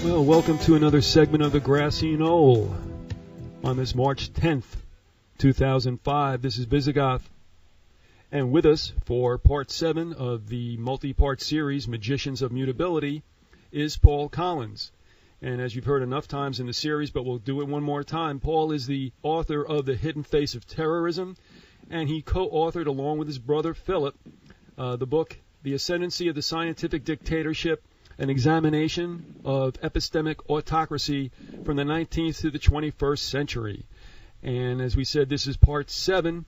Well, welcome to another segment of the Grassy Knoll. On this March 10th, 2005, this is Visigoth. And with us for Part 7 of the multi-part series, Magicians of Mutability, is Paul Collins. And as you've heard enough times in the series, but we'll do it one more time, Paul is the author of The Hidden Face of Terrorism, and he co-authored, along with his brother Philip, the book, The Ascendancy of the Scientific Dictatorship, an examination of epistemic autocracy from the 19th to the 21st century. And as we said, this is Part 7.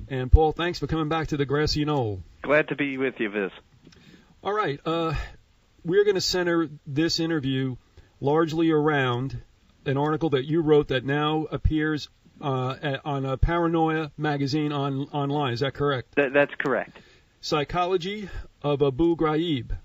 And Paul, thanks for coming back to the Grassy Knoll. Glad to be with you, Viz. All right. We're going to center this interview largely around an article that you wrote that now appears on a Paranoia magazine online. Is that correct? That's correct. Psychology of Abu Ghraib.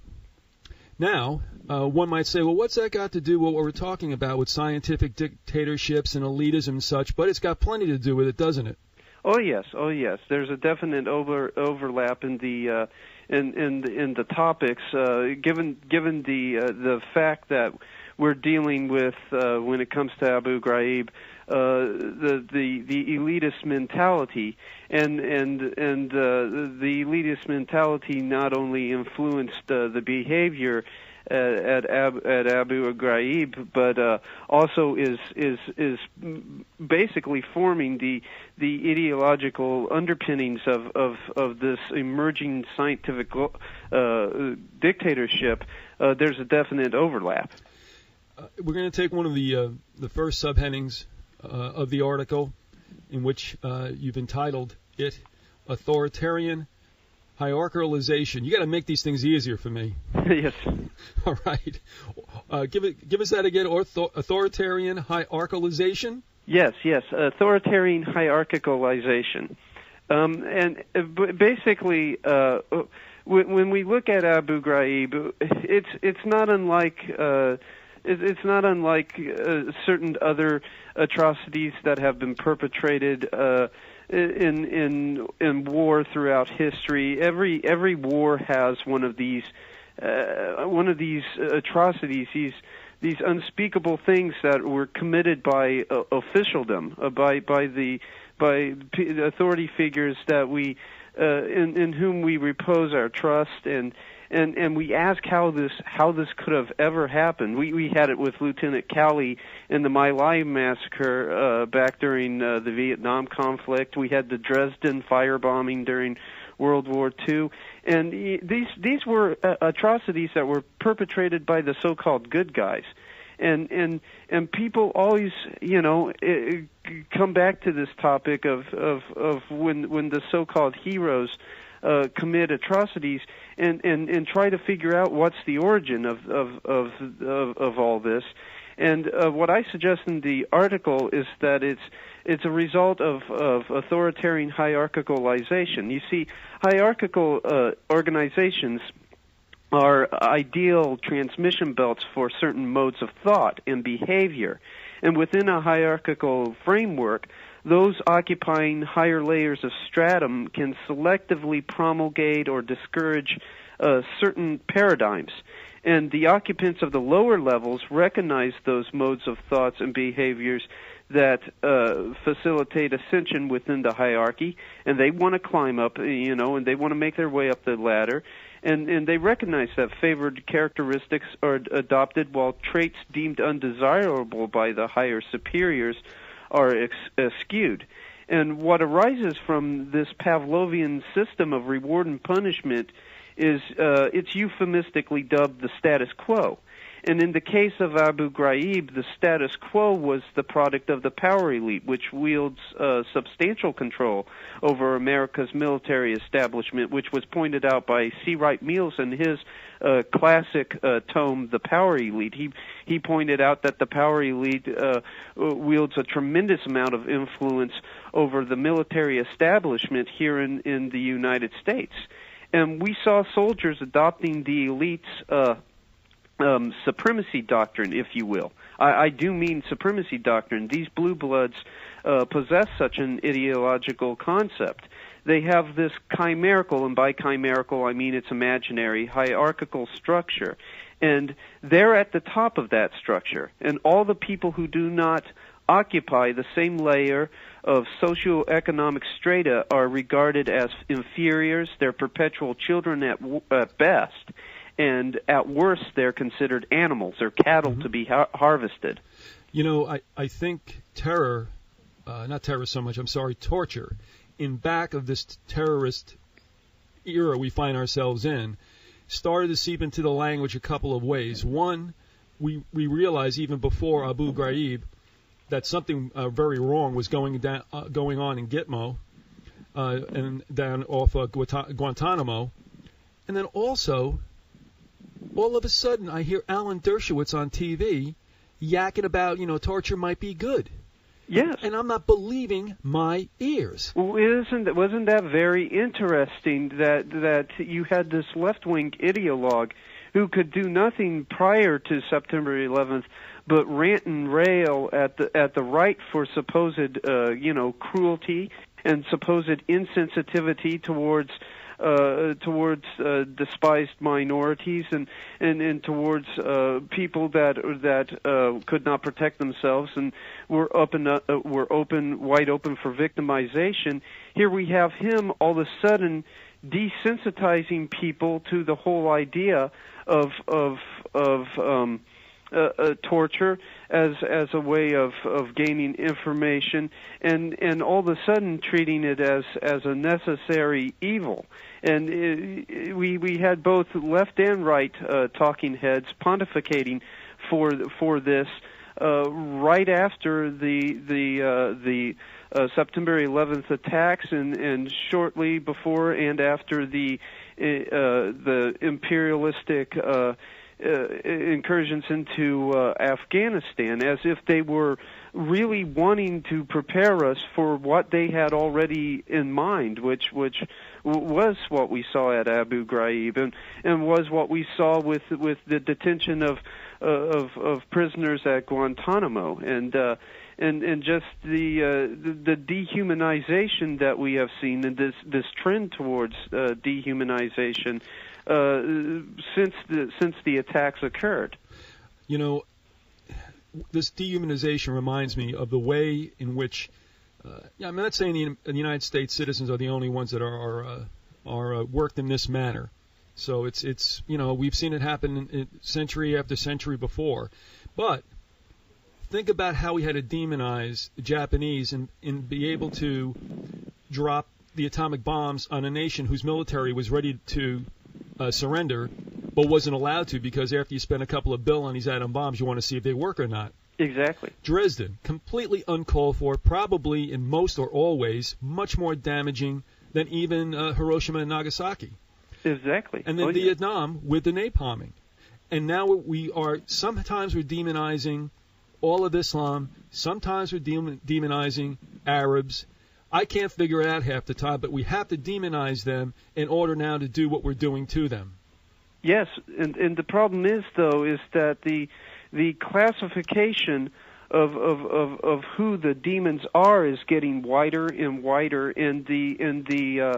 Now, one might say, well, what's that got to do with what we're talking about with scientific dictatorships and elitism and such? But it's got plenty to do with it, doesn't it? Oh yes. There's a definite overlap in the in the topics. Given the fact that we're dealing with when it comes to Abu Ghraib, the elitist mentality, and the elitist mentality not only influenced the behavior at Abu Ghraib, but also is basically forming the ideological underpinnings of this emerging scientific dictatorship. There's a definite overlap. We're going to take one of the first subheadings of the article, in which you've entitled it "Authoritarian Hierarchicalization." You got to make these things easier for me. Yes. All right. Give us that again. Authoritarian hierarchicalization. Yes. Authoritarian hierarchicalization. And basically, when we look at Abu Ghraib, it's not unlike. It's not unlike certain other atrocities that have been perpetrated in war throughout history. Every war has one of these atrocities, these unspeakable things that were committed by officialdom, by authority figures that we in whom we repose our trust, and we ask how this could have ever happened. We had it with Lieutenant Cowley in the My Lai massacre back during the Vietnam conflict. We had the Dresden firebombing during World War II, and these were atrocities that were perpetrated by the so-called good guys. And people always, come back to this topic of when the so-called heroes commit atrocities and try to figure out what's the origin of all this. And what I suggest in the article is that it's a result of authoritarian hierarchicalization. You see, hierarchical organizations are ideal transmission belts for certain modes of thought and behavior. And within a hierarchical framework, those occupying higher layers of stratum can selectively promulgate or discourage certain paradigms. And the occupants of the lower levels recognize those modes of thoughts and behaviors that facilitate ascension within the hierarchy, and they want to climb up, and they want to make their way up the ladder. And they recognize that favored characteristics are adopted while traits deemed undesirable by the higher superiors are skewed. And what arises from this Pavlovian system of reward and punishment is it's euphemistically dubbed the status quo. And in the case of Abu Ghraib, the status quo was the product of the power elite, which wields substantial control over America's military establishment, which was pointed out by C. Wright Mills in his classic tome, The Power Elite. He pointed out that the power elite wields a tremendous amount of influence over the military establishment here in the United States. And we saw soldiers adopting the elite's supremacy doctrine, if you will. I do mean supremacy doctrine. These blue bloods possess such an ideological concept. They have this chimerical, and by chimerical I mean it's imaginary, hierarchical structure. And they're at the top of that structure. And all the people who do not occupy the same layer of socioeconomic strata are regarded as inferiors. They're perpetual children at best. And at worst, they're considered animals or cattle to be harvested. You know, I think terror, not terror so much, I'm sorry, torture, in back of this terrorist era we find ourselves in, started to seep into the language a couple of ways. One, we realized even before Abu Ghraib that something very wrong was going on in Gitmo and down off Guantanamo. And then also, all of a sudden, I hear Alan Dershowitz on TV yakking about, torture might be good. Yes. And I'm not believing my ears. Well, wasn't that very interesting that you had this left-wing ideologue who could do nothing prior to September 11th but rant and rail at the right for supposed cruelty and supposed insensitivity towards despised minorities and towards people that could not protect themselves and were wide open for victimization. Here we have him all of a sudden desensitizing people to the whole idea of torture as a way of gaining information, and all of a sudden treating it as a necessary evil. And we had both left and right talking heads pontificating for this right after the September 11th attacks, and shortly before and after the imperialistic incursions into Afghanistan, as if they were really wanting to prepare us for what they had already in mind, which was what we saw at Abu Ghraib and was what we saw with the detention of prisoners at Guantanamo and just the dehumanization that we have seen, and this trend towards dehumanization since the attacks occurred. This dehumanization reminds me of the way in which, I'm not saying the United States citizens are the only ones that are worked in this manner. So it's we've seen it happen in century after century before, but think about how we had to demonize the Japanese and be able to drop the atomic bombs on a nation whose military was ready to surrender, but wasn't allowed to because after you spend a couple of $1 on these atom bombs, you want to see if they work or not. Exactly. Dresden, completely uncalled for, probably in most or all ways much more damaging than even Hiroshima and Nagasaki. Exactly. And then Vietnam with the napalming. And now sometimes we're demonizing all of Islam, sometimes we're demonizing Arabs. I can't figure it out half the time, but we have to demonize them in order now to do what we're doing to them. Yes, and the problem is, though, is that the classification of who the demons are is getting wider and wider, and the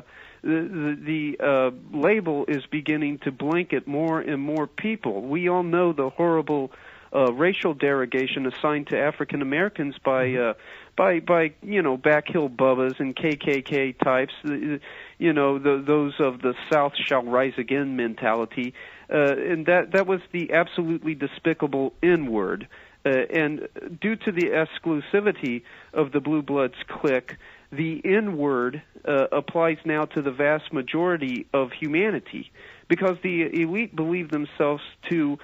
label is beginning to blanket more and more people. We all know the horrible racial derogation assigned to African Americans by backhill bubbas and KKK types, those of the South shall rise again mentality, and that was the absolutely despicable N-word. And due to the exclusivity of the Blue Bloods clique, the N-word applies now to the vast majority of humanity, because the elite believe themselves to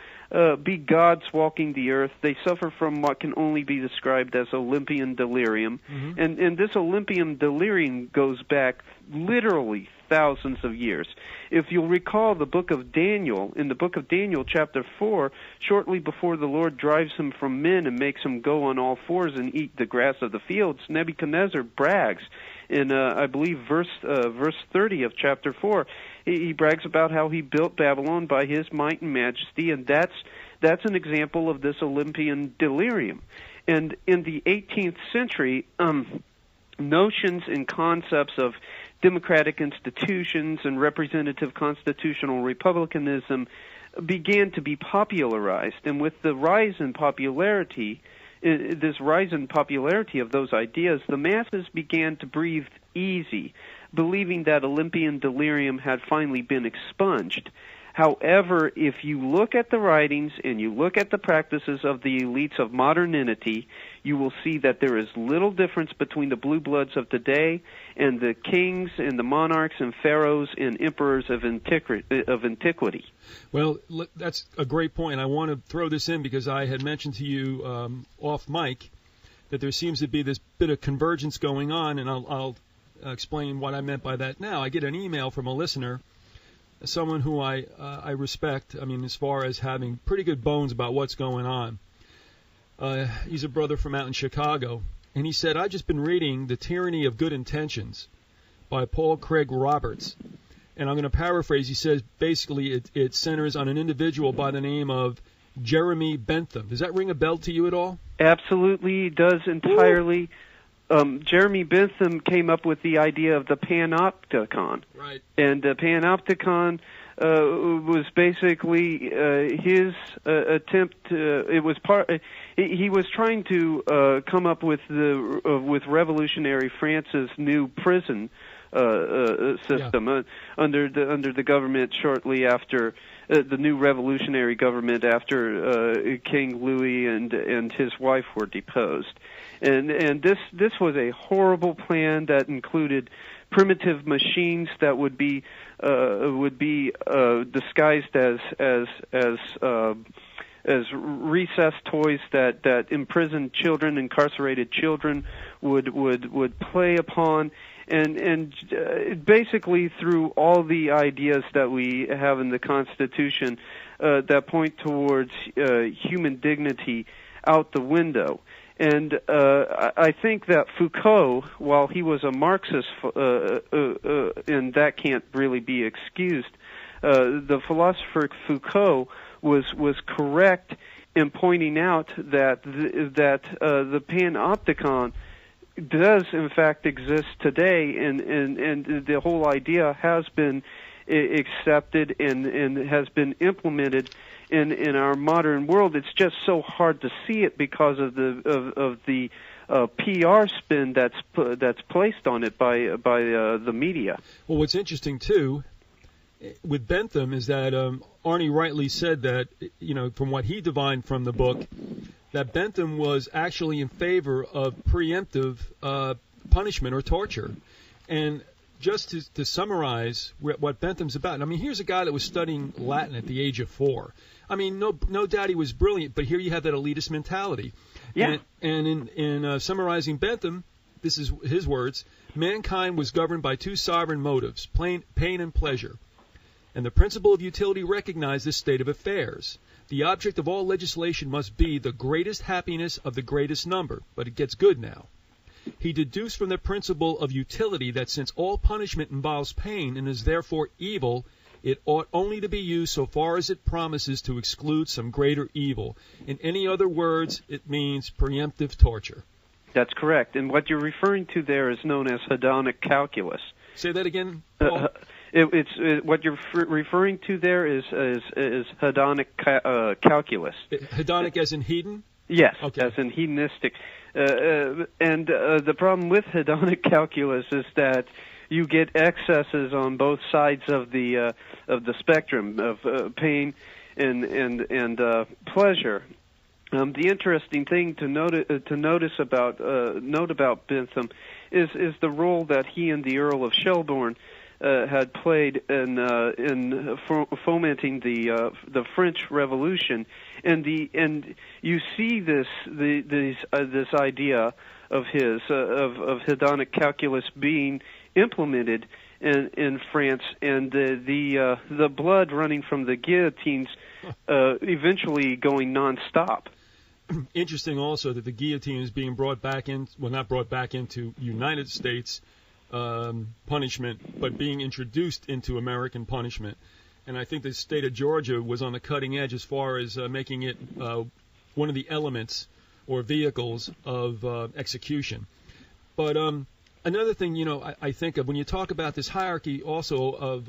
be gods walking the earth. They suffer from what can only be described as Olympian delirium. Mm-hmm. And this Olympian delirium goes back literally thousands of years. If you'll recall the book of Daniel, in the book of Daniel chapter 4, shortly before the Lord drives him from men and makes him go on all fours and eat the grass of the fields, Nebuchadnezzar brags in, I believe, verse 30 of chapter 4. He brags about how he built Babylon by his might and majesty, and that's an example of this Olympian delirium. And in the 18th century, notions and concepts of democratic institutions and representative constitutional republicanism began to be popularized. And with the rise in popularity, this rise in popularity of those ideas, the masses began to breathe easy, believing that Olympian delirium had finally been expunged. However, if you look at the writings and you look at the practices of the elites of modernity, you will see that there is little difference between the blue bloods of today and the kings and the monarchs and pharaohs and emperors of antiquity. Well, that's a great point. I want to throw this in because I had mentioned to you off mic that there seems to be this bit of convergence going on, and I'll explain what I meant by that now. I get an email from a listener, someone who I respect, I mean, as far as having pretty good bones about what's going on. He's a brother from out in Chicago, and he said, I've just been reading The Tyranny of Good Intentions by Paul Craig Roberts. And I'm going to paraphrase. He says, basically, it centers on an individual by the name of Jeremy Bentham. Does that ring a bell to you at all? Absolutely, it does entirely. Jeremy Bentham came up with the idea of the panopticon. Right. And the panopticon was basically his attempt. It was part. He was trying to come up with with revolutionary France's new prison system under the government shortly after the new revolutionary government after King Louis and his wife were deposed. And this was a horrible plan that included primitive machines that would be disguised as recessed toys that imprisoned children, incarcerated children would play upon, and basically through all the ideas that we have in the Constitution that point towards human dignity out the window. And I think that Foucault, while he was a Marxist, and that can't really be excused, the philosopher Foucault was correct in pointing out that the panopticon does in fact exist today, and the whole idea has been accepted and has been implemented in our modern world. It's just so hard to see it because of the PR spin that's placed on it by the media. Well, what's interesting too with Bentham is that Arnie rightly said that, you know, from what he divined from the book, that Bentham was actually in favor of preemptive punishment or torture. And just to summarize what Bentham's about, I mean, here's a guy that was studying Latin at the age of 4. I mean, no doubt he was brilliant, but here you have that elitist mentality. Yeah. And in summarizing Bentham, this is his words: mankind was governed by two sovereign motives, pain and pleasure. And the principle of utility recognized this state of affairs. The object of all legislation must be the greatest happiness of the greatest number. But it gets good now. He deduced from the principle of utility that since all punishment involves pain and is therefore evil, it ought only to be used so far as it promises to exclude some greater evil. In any other words, it means preemptive torture. That's correct. And what you're referring to there is known as hedonic calculus. Say that again, Paul? What you're referring to there is hedonic calculus. Hedonic as in hedon? Yes, okay. As in hedonistic. And the problem with hedonic calculus is that you get excesses on both sides of the spectrum of pain and pleasure. The interesting thing to note about Bentham is the role that he and the Earl of Shelburne had played in fomenting the French Revolution, and you see this idea of his of hedonic calculus being implemented in France, and the blood running from the guillotines eventually going nonstop. Interesting also that the guillotine is being brought back in, well, not brought back into United States punishment, but being introduced into American punishment. And I think the state of Georgia was on the cutting edge as far as making it one of the elements or vehicles of execution. But another thing, you know, I think of when you talk about this hierarchy also of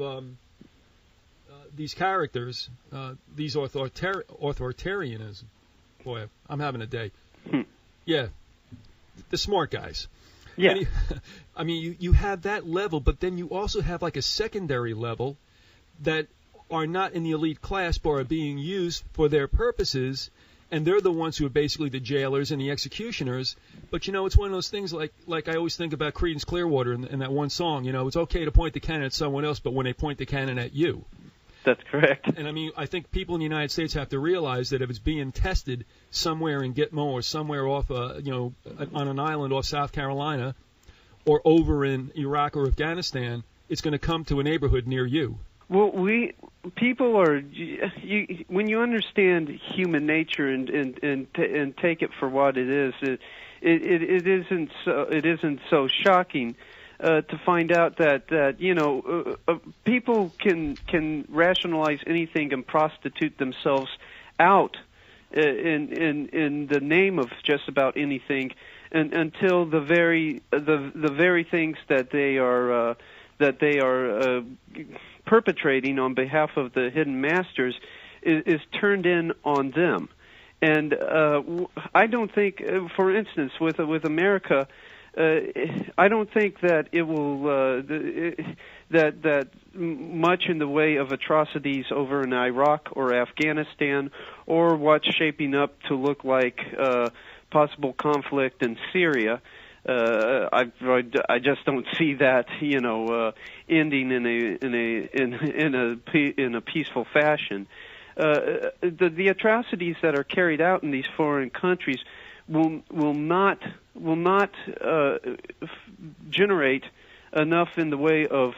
these characters, these authoritarianism. Boy, I'm having a day. Yeah, the smart guys. Yeah. I mean, you have that level, but then you also have like a secondary level that are not in the elite class, but are being used for their purposes, and they're the ones who are basically the jailers and the executioners. But, it's one of those things like I always think about Creedence Clearwater in that one song. It's okay to point the cannon at someone else, but when they point the cannon at you. That's correct. And, I mean, I think people in the United States have to realize that if it's being tested somewhere in Gitmo or somewhere off, on an island off South Carolina or over in Iraq or Afghanistan, it's going to come to a neighborhood near you. Well, people are when you understand human nature and take it for what it is, it isn't so shocking to find out that people can rationalize anything and prostitute themselves out in the name of just about anything, until the very things that they are perpetrating on behalf of the hidden masters is turned in on them. And I don't think, for instance, with America, I don't think that it will that much in the way of atrocities over in Iraq or Afghanistan, or what's shaping up to look like possible conflict in Syria. I just don't see that ending in a peaceful fashion. The atrocities that are carried out in these foreign countries will not generate enough in the way of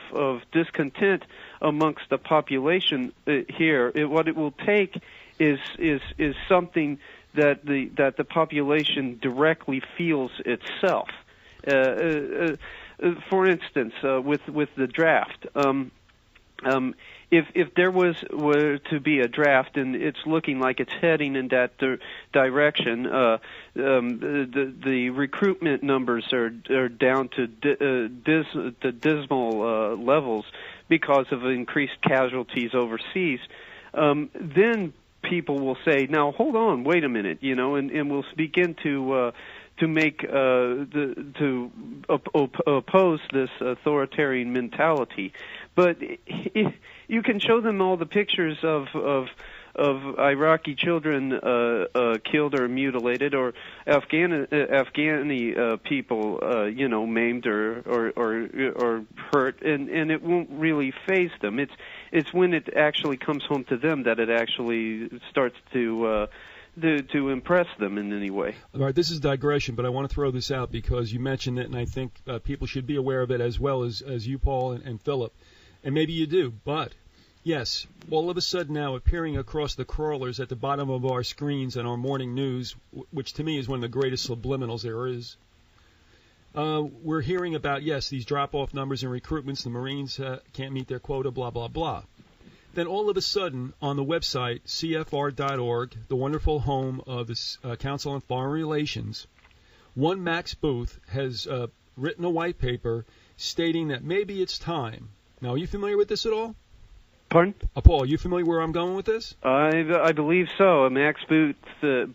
discontent amongst the population here. What it will take is something that the population directly feels itself. For instance, with the draft, if there were to be a draft, and it's looking like it's heading in that direction, the recruitment numbers are down to dismal levels because of increased casualties overseas. Then people will say, "Now hold on, wait a minute," and we'll begin to oppose this authoritarian mentality. But you can show them all the pictures of Iraqi children killed or mutilated, or Afghani people maimed or hurt, and it won't really faze them. It's when it actually comes home to them that it actually starts to impress them in any way. All right, this is digression, but I want to throw this out because you mentioned it, and I think people should be aware of it as well as you, Paul, and Philip. And maybe you do, but yes, all of a sudden now appearing across the crawlers at the bottom of our screens and our morning news, which to me is one of the greatest subliminals there is, we're hearing about, yes, these drop-off numbers and recruitments, the Marines can't meet their quota, blah, blah, blah. Then all of a sudden, on the website, CFR.org, the wonderful home of the Council on Foreign Relations, one Max Booth has written a white paper stating that maybe it's time. Now, are you familiar with this at all? Pardon? Paul, are you familiar where I'm going with this? I believe so. Max Boot, the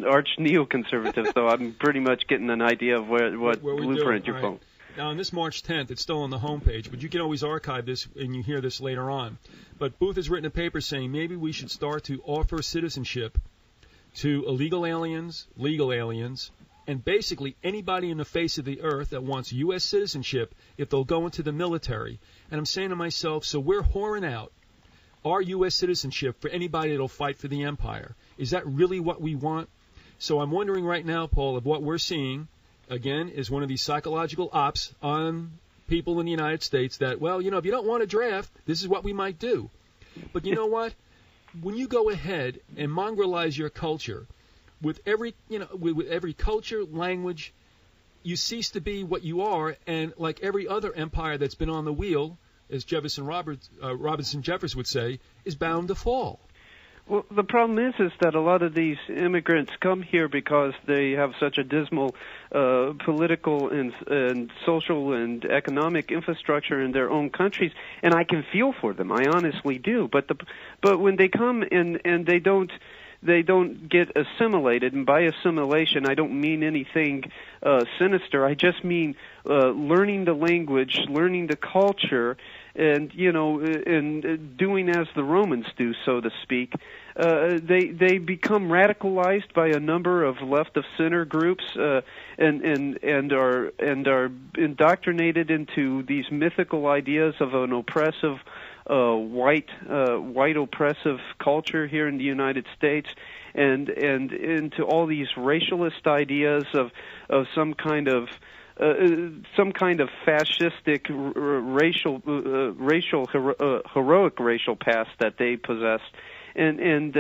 arch neoconservative, so I'm pretty much getting an idea of what blueprint you're following. Now, on this March 10th, it's still on the homepage, but you can always archive this and you hear this later on. But Booth has written a paper saying maybe we should start to offer citizenship to illegal aliens, legal aliens, and basically anybody in the face of the earth that wants U.S. citizenship if they'll go into the military. And I'm saying to myself, so we're whoring out our U.S. citizenship for anybody that'll fight for the empire. Is that really what we want? So I'm wondering right now, Paul, if what we're seeing, again, is one of these psychological ops on people in the United States that, well, if you don't want to draft, this is what we might do. But you know what? When you go ahead and mongrelize your culture, with every culture, language, you cease to be what you are, and like every other empire that's been on the wheel, as Robinson Jefferson would say, is bound to fall. Well, the problem is that a lot of these immigrants come here because they have such a dismal political and social and economic infrastructure in their own countries, and I can feel for them. I honestly do. But when they come and they don't get assimilated, and by assimilation I don't mean anything sinister. I just mean learning the language, learning the culture, and and doing as the Romans do, so to speak. They become radicalized by a number of left of center groups, and are indoctrinated into these mythical ideas of an oppressive white oppressive culture here in the United States, and into all these racialist ideas of some kind of fascistic heroic racial past that they possess, and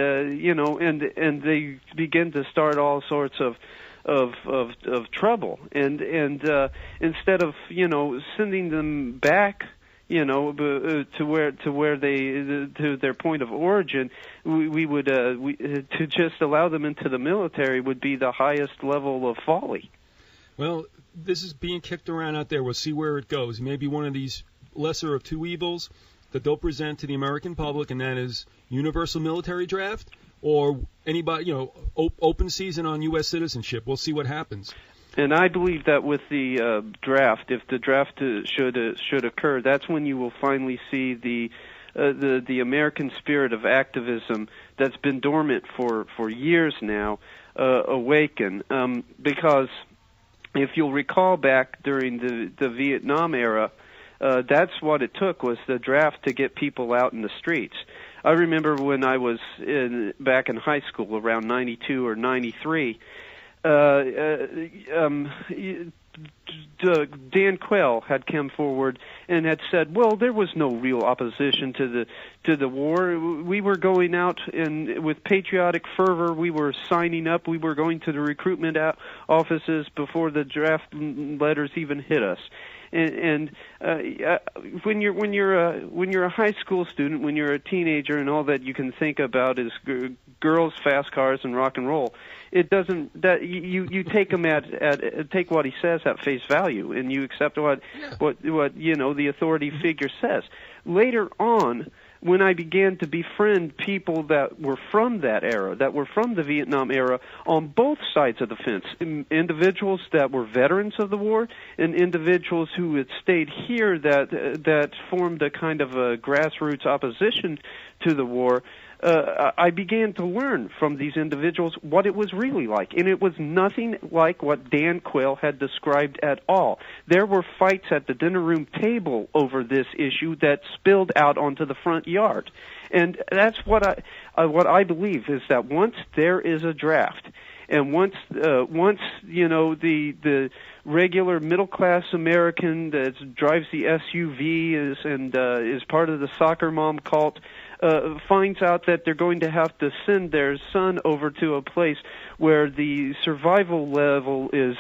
they begin to start all sorts of trouble, and instead of sending them back to their point of origin, we would to just allow them into the military would be the highest level of folly. Well, this is being kicked around out there. We'll see where it goes. Maybe one of these lesser of two evils that they'll present to the American public, and that is universal military draft, or anybody, open season on U.S. citizenship. We'll see what happens. And I believe that with the draft, if the draft should occur, that's when you will finally see the American spirit of activism that's been dormant for years now awaken. Because if you'll recall back during the Vietnam era, that's what it took, was the draft to get people out in the streets. I remember when I was back in high school around 92 or 93, Dan Quayle had come forward and had said, well, there was no real opposition to the war. We were going out and with patriotic fervor, we were signing up, we were going to the recruitment offices before the draft letters even hit us. And when you're a high school student, when you're a teenager, and all that you can think about is girls, fast cars, and rock and roll, it doesn't. That you take him take what he says at face value, and you accept what the authority figure says. Later on, when I began to befriend people that were from that era, that were from the Vietnam era, on both sides of the fence, individuals that were veterans of the war and individuals who had stayed here that formed a kind of a grassroots opposition to the war, I began to learn from these individuals what it was really like, and it was nothing like what Dan Quayle had described at all. There were fights at the dinner room table over this issue that spilled out onto the front yard, and that's what I believe, is that once there is a draft, and once the regular middle class American that drives the SUV is part of the soccer mom cult, finds out that they're going to have to send their son over to a place where the survival level is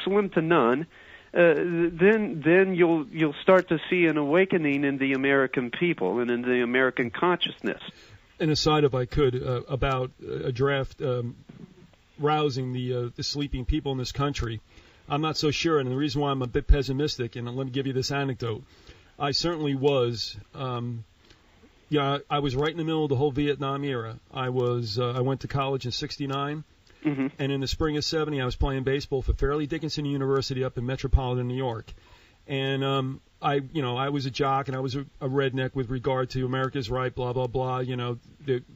slim to none, then you'll start to see an awakening in the American people and in the American consciousness. An aside, if I could, about a draft rousing the sleeping people in this country. I'm not so sure, and the reason why I'm a bit pessimistic, and let me give you this anecdote. I certainly was. I was right in the middle of the whole Vietnam era. I went to college in '69, and in the spring of '70, I was playing baseball for Fairleigh Dickinson University up in metropolitan New York. And I was a jock, and I was a redneck with regard to America's right, blah blah blah.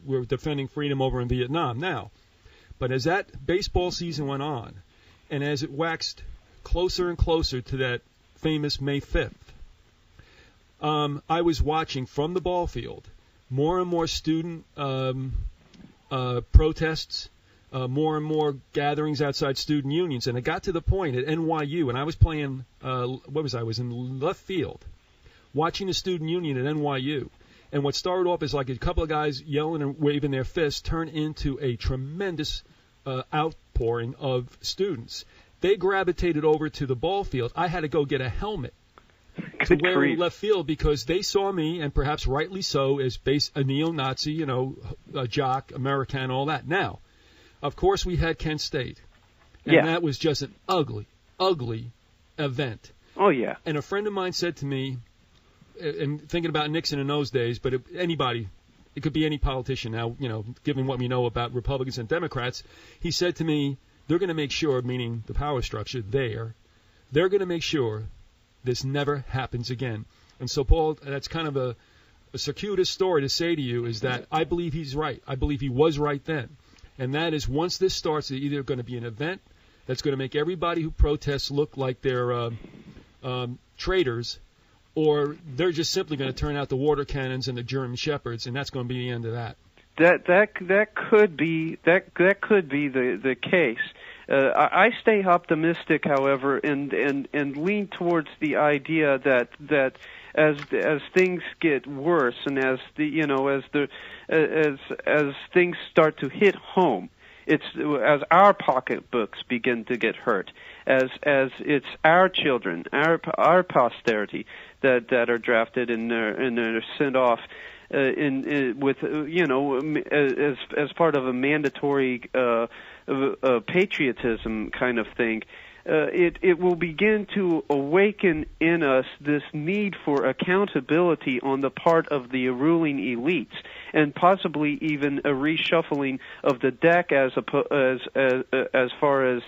We're defending freedom over in Vietnam now. But as that baseball season went on, and as it waxed closer and closer to that famous May 5th, I was watching from the ball field more and more student protests, more and more gatherings outside student unions, and it got to the point at NYU, and I was playing, I was in left field, watching the student union at NYU, and what started off as like a couple of guys yelling and waving their fists turned into a tremendous outpouring of students. They gravitated over to the ball field. I had to go get a helmet. Good wear grief. in left field because they saw me, and perhaps rightly so, as a neo-Nazi, a jock, American, all that. Now, of course, we had Kent State, and that was just an ugly, ugly event. Oh, yeah. And a friend of mine said to me, and thinking about Nixon in those days, but anybody, it could be any politician now, given what we know about Republicans and Democrats, he said to me, they're going to make sure, meaning the power structure they're going to make sure this never happens again. And so, Paul, that's kind of a circuitous story to say to you is that I believe he's right. I believe he was right then. And that is once this starts, it's either going to be an event that's going to make everybody who protests look like they're traitors, or they're just simply going to turn out the water cannons and the German shepherds, and that's going to be the end of that. That could be the case. I stay optimistic, however, and lean towards the idea that as things get worse and as things start to hit home, as our pocketbooks begin to get hurt, as it's our children, our posterity that are drafted and are sent off with as part of a mandatory patriotism kind of thing. It will begin to awaken in us this need for accountability on the part of the ruling elites, and possibly even a reshuffling of the deck as far as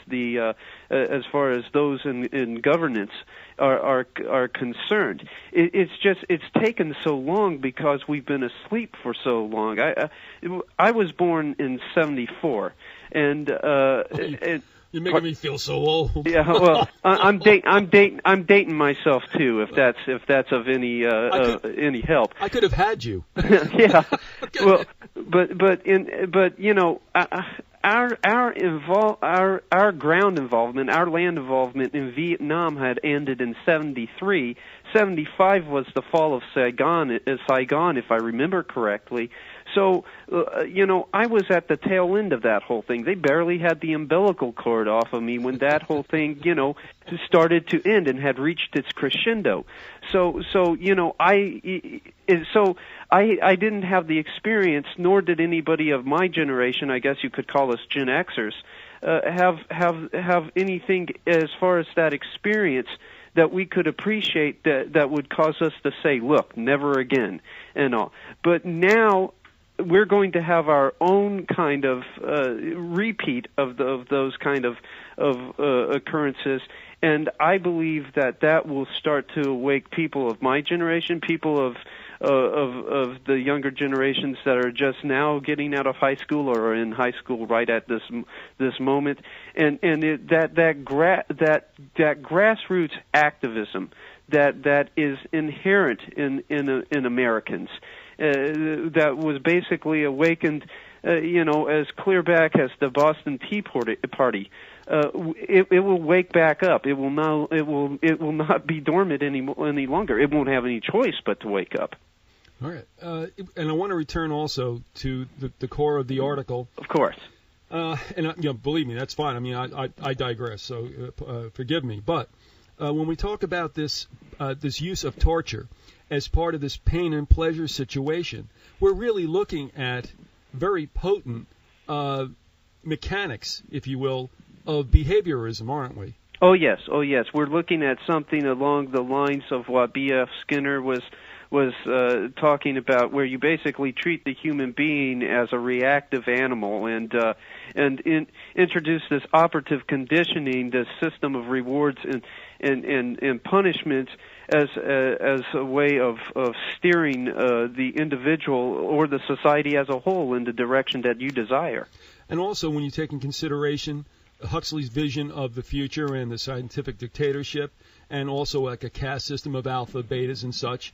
those in governance are concerned. It's taken so long because we've been asleep for so long. I was born in '74, and you're making me feel so old. Yeah, well, I'm dating myself too. If that's of any help. I could have had you. Yeah. Well, but our ground involvement, our land involvement in Vietnam had ended in '73. '75 was the fall of Saigon, if I remember correctly. So, I was at the tail end of that whole thing. They barely had the umbilical cord off of me when that whole thing, started to end and had reached its crescendo. So I didn't have the experience, nor did anybody of my generation, I guess you could call us Gen Xers, have anything as far as that experience that we could appreciate that would cause us to say, look, never again, and all. But now we're going to have our own kind of repeat of those kind of occurrences, and I believe that will start to awake people of my generation, people of the younger generations that are just now getting out of high school or are in high school right at this moment, and that grassroots activism that is inherent in Americans. That was basically awakened, as clear back as the Boston Tea Party. It will wake back up. It will not be dormant any longer. It won't have any choice but to wake up. All right, and I want to return also to the core of the article. Of course. And believe me, that's fine. I mean, I digress, so forgive me. But when we talk about this use of torture as part of this pain and pleasure situation, we're really looking at very potent mechanics, if you will, of behaviorism, aren't we? Oh yes. We're looking at something along the lines of what B.F. Skinner was talking about, where you basically treat the human being as a reactive animal and introduce this operative conditioning, this system of rewards and punishments as a way of steering the individual or the society as a whole in the direction that you desire. And also, when you take in consideration Huxley's vision of the future and the scientific dictatorship, and also like a caste system of alpha, betas, and such,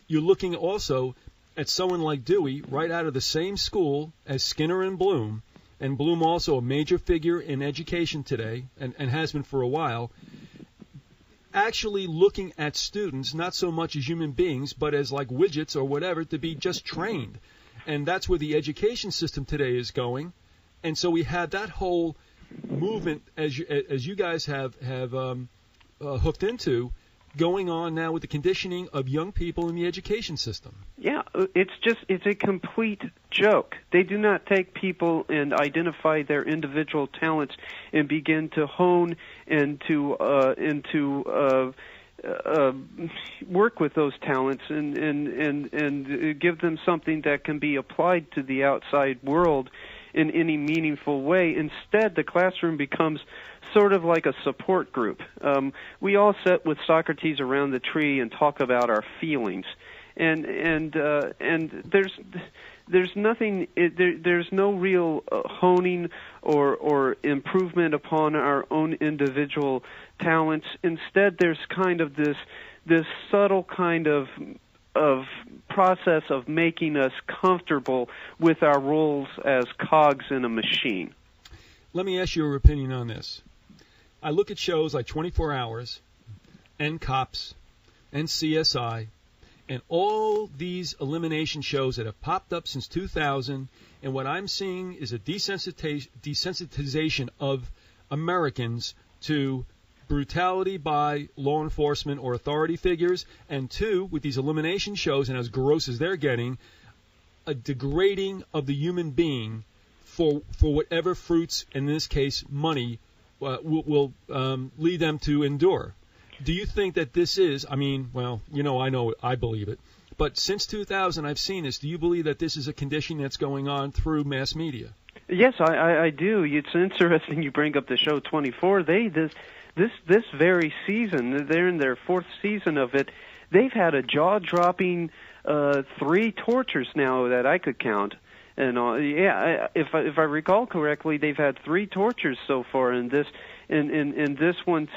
you're looking also at someone like Dewey, right out of the same school as Skinner and Bloom also a major figure in education today, and has been for a while, actually looking at students not so much as human beings, but as like widgets or whatever, to be just trained. And that's where the education system today is going. And so we have that whole movement, as you guys have hooked into, going on now with the conditioning of young people in the education system. Yeah, it's a complete joke. They do not take people and identify their individual talents and begin to hone and to work with those talents and give them something that can be applied to the outside world in any meaningful way. Instead, the classroom becomes sort of like a support group. We all sit with Socrates around the tree and talk about our feelings, and there's nothing. There's no real honing or improvement upon our own individual talents. Instead, there's kind of this subtle kind of process of making us comfortable with our roles as cogs in a machine. Let me ask you your opinion on this. I look at shows like 24 Hours and Cops and CSI and all these elimination shows that have popped up since 2000, and what I'm seeing is a desensitization of Americans to brutality by law enforcement or authority figures, and two, with these elimination shows, and as gross as they're getting, a degrading of the human being for whatever fruits, in this case money, will lead them to endure. Do you think that this is, I know, I believe it, but since 2000 I've seen this. Do you believe that this is a condition that's going on through mass media? Yes, I do. It's interesting you bring up the show 24. This very season, they're in their fourth season of it, they've had a jaw-dropping 3 tortures now that I could count. And if I recall correctly, they've had 3 tortures so far in this one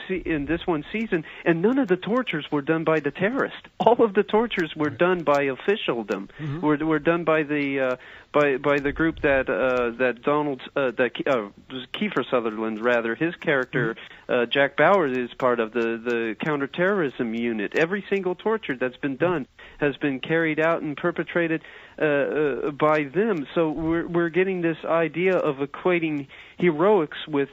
season, and none of the tortures were done by the terrorist. All of the tortures were done by officialdom. Mm-hmm. Were done by the group that Kiefer Sutherland, rather, his character, Jack Bauer, is part of the counterterrorism unit. Every single torture that's been done has been carried out and perpetrated by them. So we're getting this idea of equating heroics with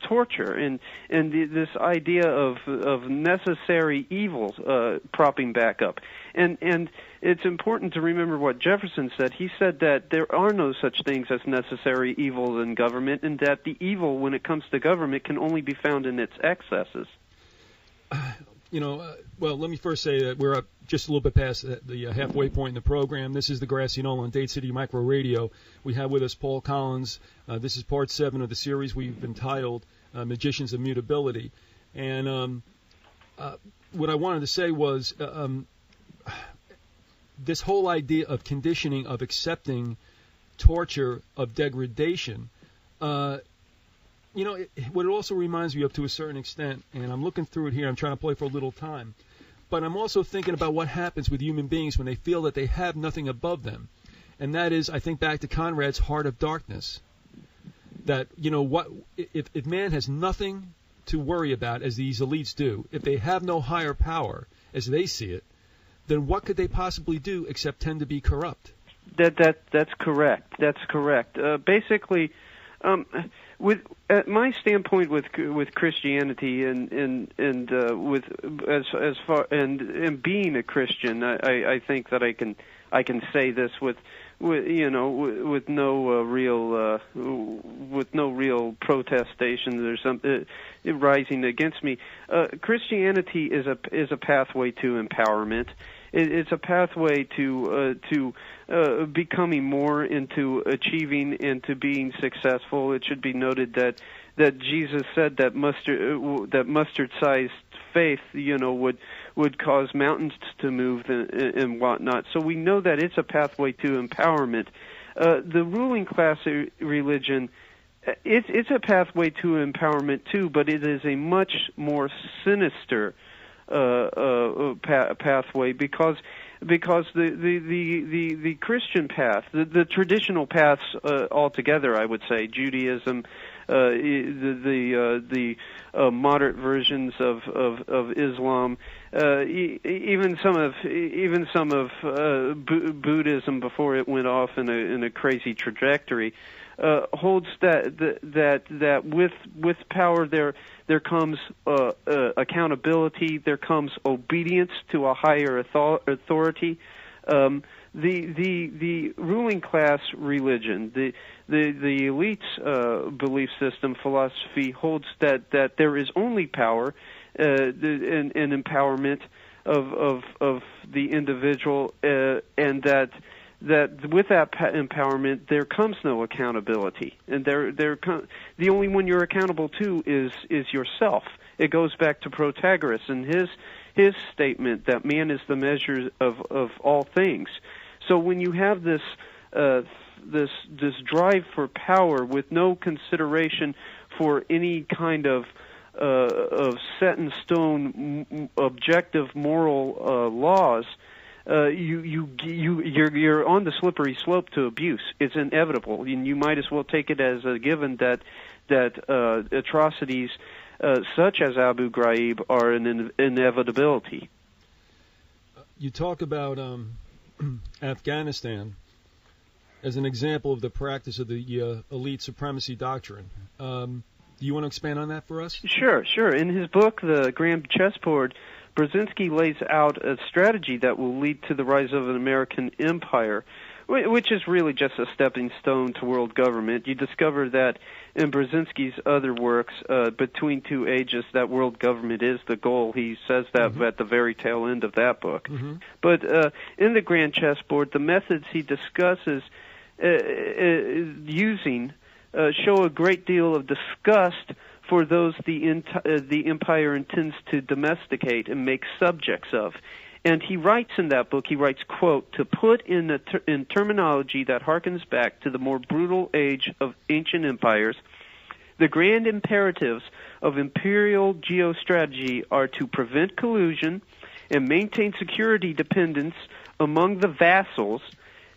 torture, and this idea of necessary evil propping back up. And it's important to remember what Jefferson said. He said that there are no such things as necessary evils in government, and that the evil, when it comes to government, can only be found in its excesses. Well, let me first say that we're up just a little bit past the halfway point in the program. This is the Grassy Knoll on Dade City Micro Radio. We have with us Paul Collins. This is part 7 of the series we've entitled Magicians of Mutability. And what I wanted to say was this whole idea of conditioning, of accepting torture, of degradation, what it also reminds me of, to a certain extent, and I'm looking through it here, I'm trying to play for a little time, but I'm also thinking about what happens with human beings when they feel that they have nothing above them. And that is, I think back to Conrad's Heart of Darkness, that, if man has nothing to worry about, as these elites do, if they have no higher power, as they see it, then what could they possibly do except tend to be corrupt? That's correct. That's correct. Basically, with my standpoint with Christianity and with as far and being a Christian, I think that I can say this with no real protestation. There's something rising against me. Christianity is a pathway to empowerment. It's a pathway to becoming more, into achieving, into being successful. It should be noted that Jesus said that mustard-sized faith, would cause mountains to move and whatnot. So we know that it's a pathway to empowerment. The ruling class religion, it's a pathway to empowerment too, but it is a much more sinister pathway because the Christian path, the traditional paths altogether, I would say, Judaism, the moderate versions of Islam, even some of Buddhism before it went off in a crazy trajectory, holds that with power there comes accountability, there comes obedience to a higher authority. The ruling class religion, the elite's belief system, philosophy holds that there is only power and empowerment of the individual, and that with that empowerment there comes no accountability, and the only one you're accountable to is yourself. It goes back to Protagoras and his statement that man is the measure of all things. So when you have this drive for power with no consideration for any kind of set in stone objective moral laws, you're on the slippery slope to abuse. It's inevitable, and you might as well take it as a given that atrocities such as Abu Ghraib are an inevitability. You talk about Afghanistan as an example of the practice of the elite supremacy doctrine. Do you want to expand on that for us? Sure. In his book, The Grand Chessboard, Brzezinski lays out a strategy that will lead to the rise of an American empire, which is really just a stepping stone to world government. You discover that in Brzezinski's other works, Between Two Ages, that world government is the goal. He says that at the very tail end of that book. But in The Grand Chessboard, the methods he discusses using show a great deal of disgust for those the empire intends to domesticate and make subjects of. And he writes in that book, quote, to put in terminology that harkens back to the more brutal age of ancient empires, the grand imperatives of imperial geostrategy are to prevent collusion and maintain security dependence among the vassals,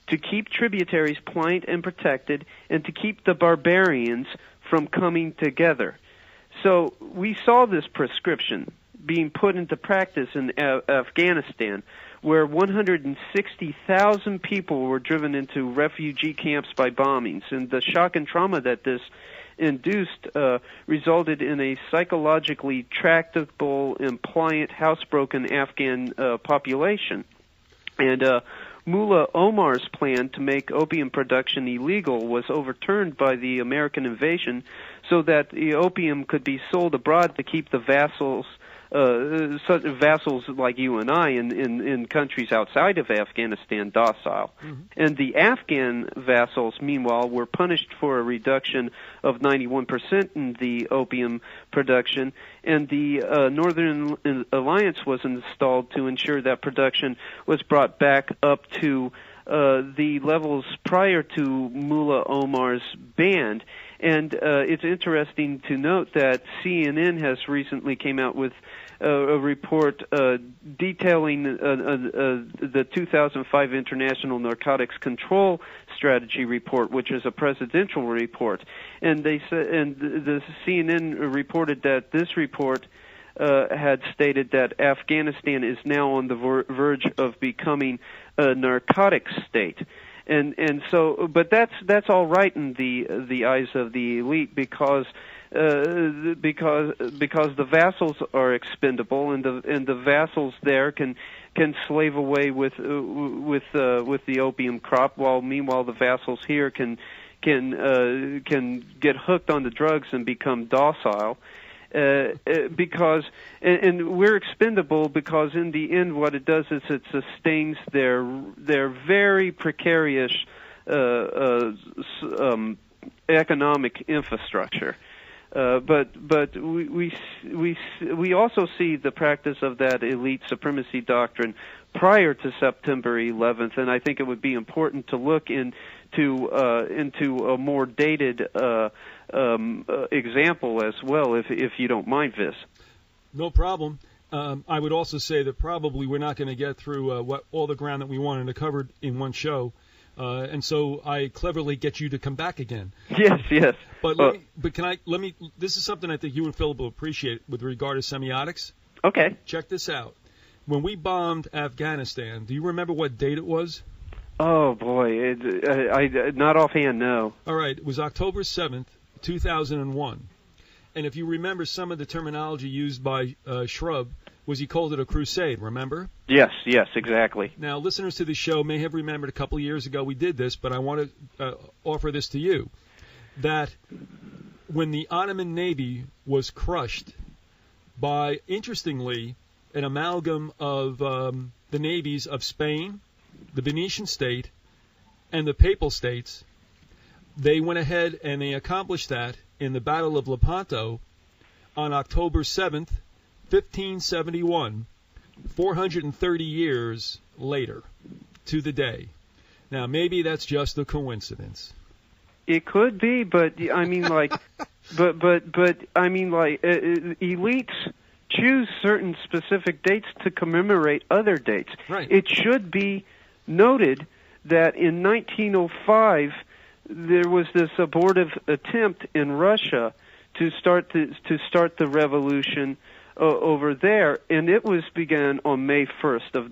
to keep tributaries pliant and protected, and to keep the barbarians from coming together. So we saw this prescription being put into practice in Afghanistan, where 160,000 people were driven into refugee camps by bombings. And the shock and trauma that this induced resulted in a psychologically tractable and pliant, housebroken Afghan population. And Mullah Omar's plan to make opium production illegal was overturned by the American invasion so that the opium could be sold abroad to keep the vassals, such vassals like you and I in countries outside of Afghanistan, docile. And the Afghan vassals, meanwhile, were punished for a reduction of 91% in the opium production, and the Northern Alliance was installed to ensure that production was brought back up to the levels prior to Mullah Omar's ban. And it's interesting to note that CNN has recently came out with a report detailing the 2005 International Narcotics Control Strategy report, which is a presidential report. And they said, and the CNN reported that this report had stated that Afghanistan is now on the verge of becoming a narcotics state. And so, but that's all right in the eyes of the elite because the vassals are expendable, and the vassals there can slave away with the opium crop, while meanwhile the vassals here can get hooked on the drugs and become docile. Because we're expendable because in the end what it does is it sustains their very precarious economic infrastructure. But we also see the practice of that elite supremacy doctrine prior to September 11th, and I think it would be important to look into a more dated example as well, if you don't mind, Viz. No problem. I would also say that probably we're not going to get through all the ground that we wanted to cover in one show. And so I cleverly get you to come back again. Yes, yes. But let me. This is something I think you and Philip will appreciate with regard to semiotics. Okay. Check this out. When we bombed Afghanistan, do you remember what date it was? Oh boy, I not offhand, no. All right, it was October 7th, 2001. And if you remember some of the terminology used by Shrub, was he called it a crusade, remember? Yes, exactly. Now, listeners to the show may have remembered a couple of years ago we did this, but I want to offer this to you, that when the Ottoman Navy was crushed by, interestingly, an amalgam of the navies of Spain, the Venetian state, and the Papal states, they went ahead and they accomplished that in the Battle of Lepanto on October 7th, 1571, 430 years later to the day. Now, maybe that's just a coincidence. It could be, but I mean, like, but I mean, like, elites choose certain specific dates to commemorate other dates. Right. It should be noted that in 1905 there was this abortive attempt in Russia to start the revolution over there, and it was began on May 1st of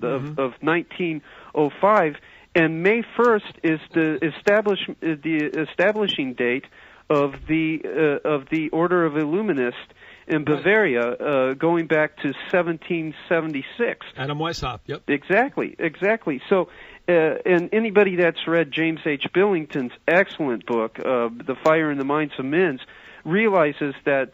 1905, and May 1st is the establishing date of the Order of Illuminists in Bavaria, going back to 1776. Adam Weishaupt, yep. Exactly. So, and anybody that's read James H. Billington's excellent book, The Fire in the Minds of Men, realizes that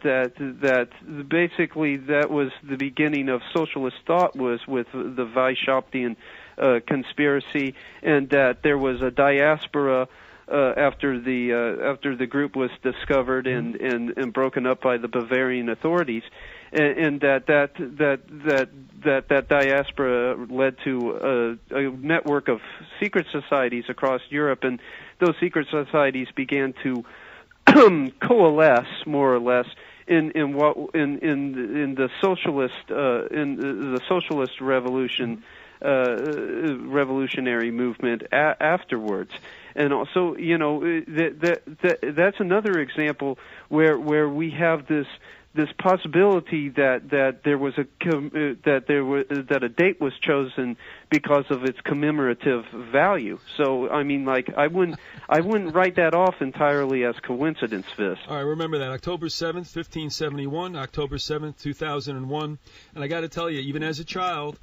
basically that was the beginning of socialist thought, was with the Weishauptian conspiracy, and that there was a diaspora after the group was discovered and broken up by the Bavarian authorities, and that diaspora led to a network of secret societies across Europe, and those secret societies began to coalesce more or less in the socialist revolution, revolutionary movement afterwards. And also, that's another example where we have this possibility that there was that a date was chosen because of its commemorative value. So I mean, like, I wouldn't write that off entirely as coincidence, Vis. All right, remember that October 7th, 1571, October 7th, 2001, and I got to tell you, even as a child,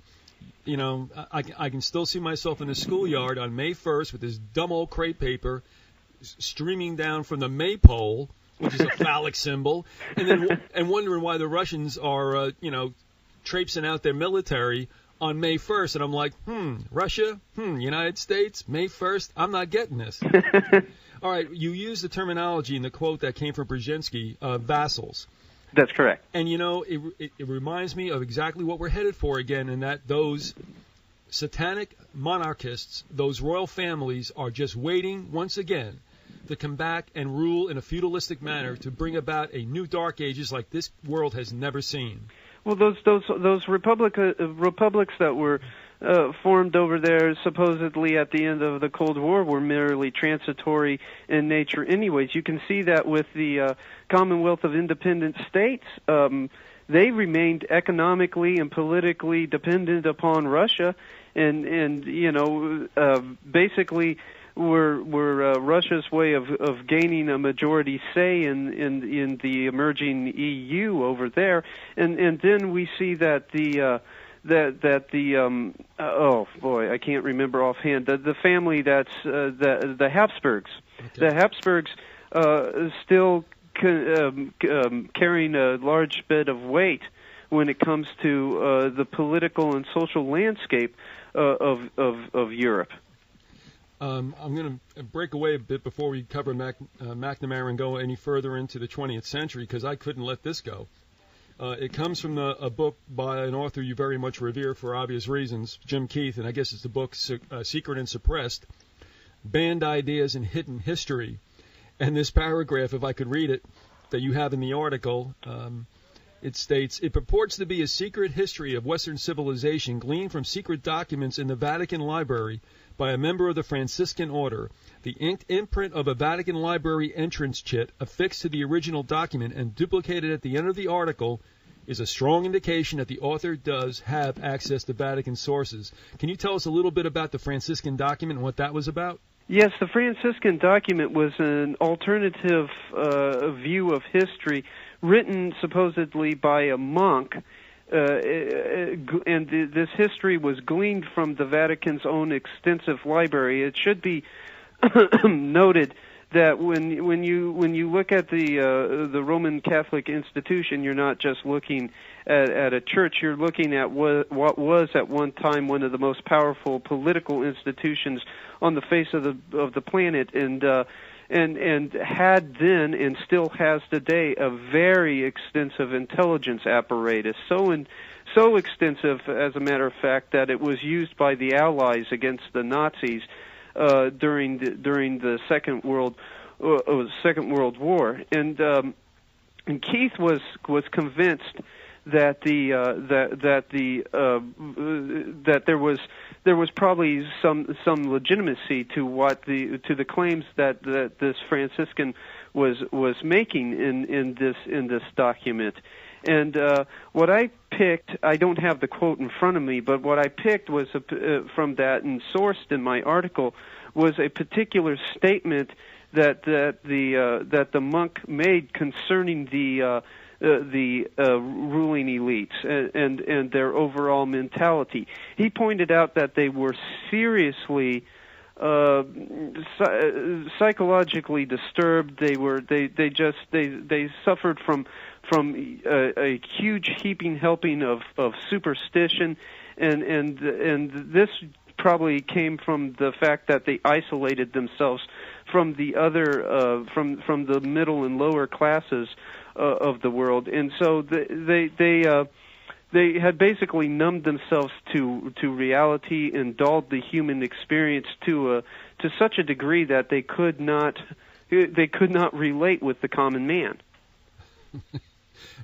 I can still see myself in the schoolyard on May 1st with this dumb old crepe paper streaming down from the maypole, which is a phallic symbol, and wondering why the Russians are, traipsing out their military on May 1st. And I'm like, Russia, United States, May 1st, I'm not getting this. All right, you used the terminology in the quote that came from Brzezinski, vassals. That's correct. And, it reminds me of exactly what we're headed for again, in that those satanic monarchists, those royal families, are just waiting once again to come back and rule in a feudalistic manner to bring about a new dark ages like this world has never seen. Well, those republics that were formed over there supposedly at the end of the Cold War were merely transitory in nature anyways. You can see that with the Commonwealth of Independent States. They remained economically and politically dependent upon Russia, and basically were Russia's way of gaining a majority say in the emerging EU over there, and then we see that the oh boy, I can't remember offhand, the family that's the Habsburgs. Okay. The Habsburgs still carrying a large bit of weight when it comes to the political and social landscape of Europe. I'm going to break away a bit before we cover McNamara and go any further into the 20th century, because I couldn't let this go. It comes from a book by an author you very much revere for obvious reasons, Jim Keith, and I guess it's the book Secret and Suppressed, Banned Ideas and Hidden History. And this paragraph, if I could read it, that you have in the article, it states, it purports to be a secret history of Western civilization gleaned from secret documents in the Vatican Library by a member of the Franciscan Order. The inked imprint of a Vatican Library entrance chit affixed to the original document and duplicated at the end of the article is a strong indication that the author does have access to Vatican sources. Can you tell us a little bit about the Franciscan document and what that was about? Yes, the Franciscan document was an alternative view of history written supposedly by a monk, and this history was gleaned from the Vatican's own extensive library. It should be noted that when you look at the Roman Catholic institution, you're not just looking at a church. You're looking at what was at one time one of the most powerful political institutions on the face of the planet, and had then and still has today a very extensive intelligence apparatus. So extensive, as a matter of fact, that it was used by the Allies against the Nazis during the Second World War, and Keith was convinced that there was probably some legitimacy to the claims that this Franciscan was making in this document. And what I picked, I don't have the quote in front of me, but what I picked was from that and sourced in my article was a particular statement that the monk made concerning the ruling elites and their overall mentality. He pointed out that they were seriously psychologically disturbed. They suffered from a huge heaping helping of superstition, and this probably came from the fact that they isolated themselves from the other from the middle and lower classes of the world, and so they had basically numbed themselves to reality and dulled the human experience to such a degree that they could not relate with the common man.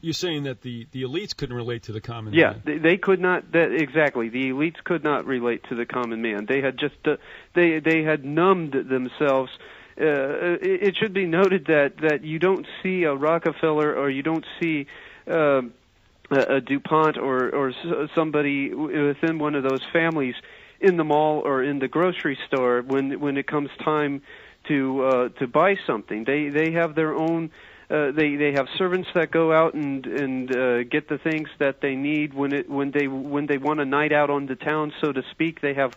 You're saying that the elites couldn't relate to the common man? Yeah, they could not. Exactly, the elites could not relate to the common man. They had just they had numbed themselves. It should be noted that you don't see a Rockefeller or you don't see a DuPont or somebody within one of those families in the mall or in the grocery store when it comes time to buy something. They have their own. They have servants that go out and get the things that they need when they want a night out on the town, so to speak. They have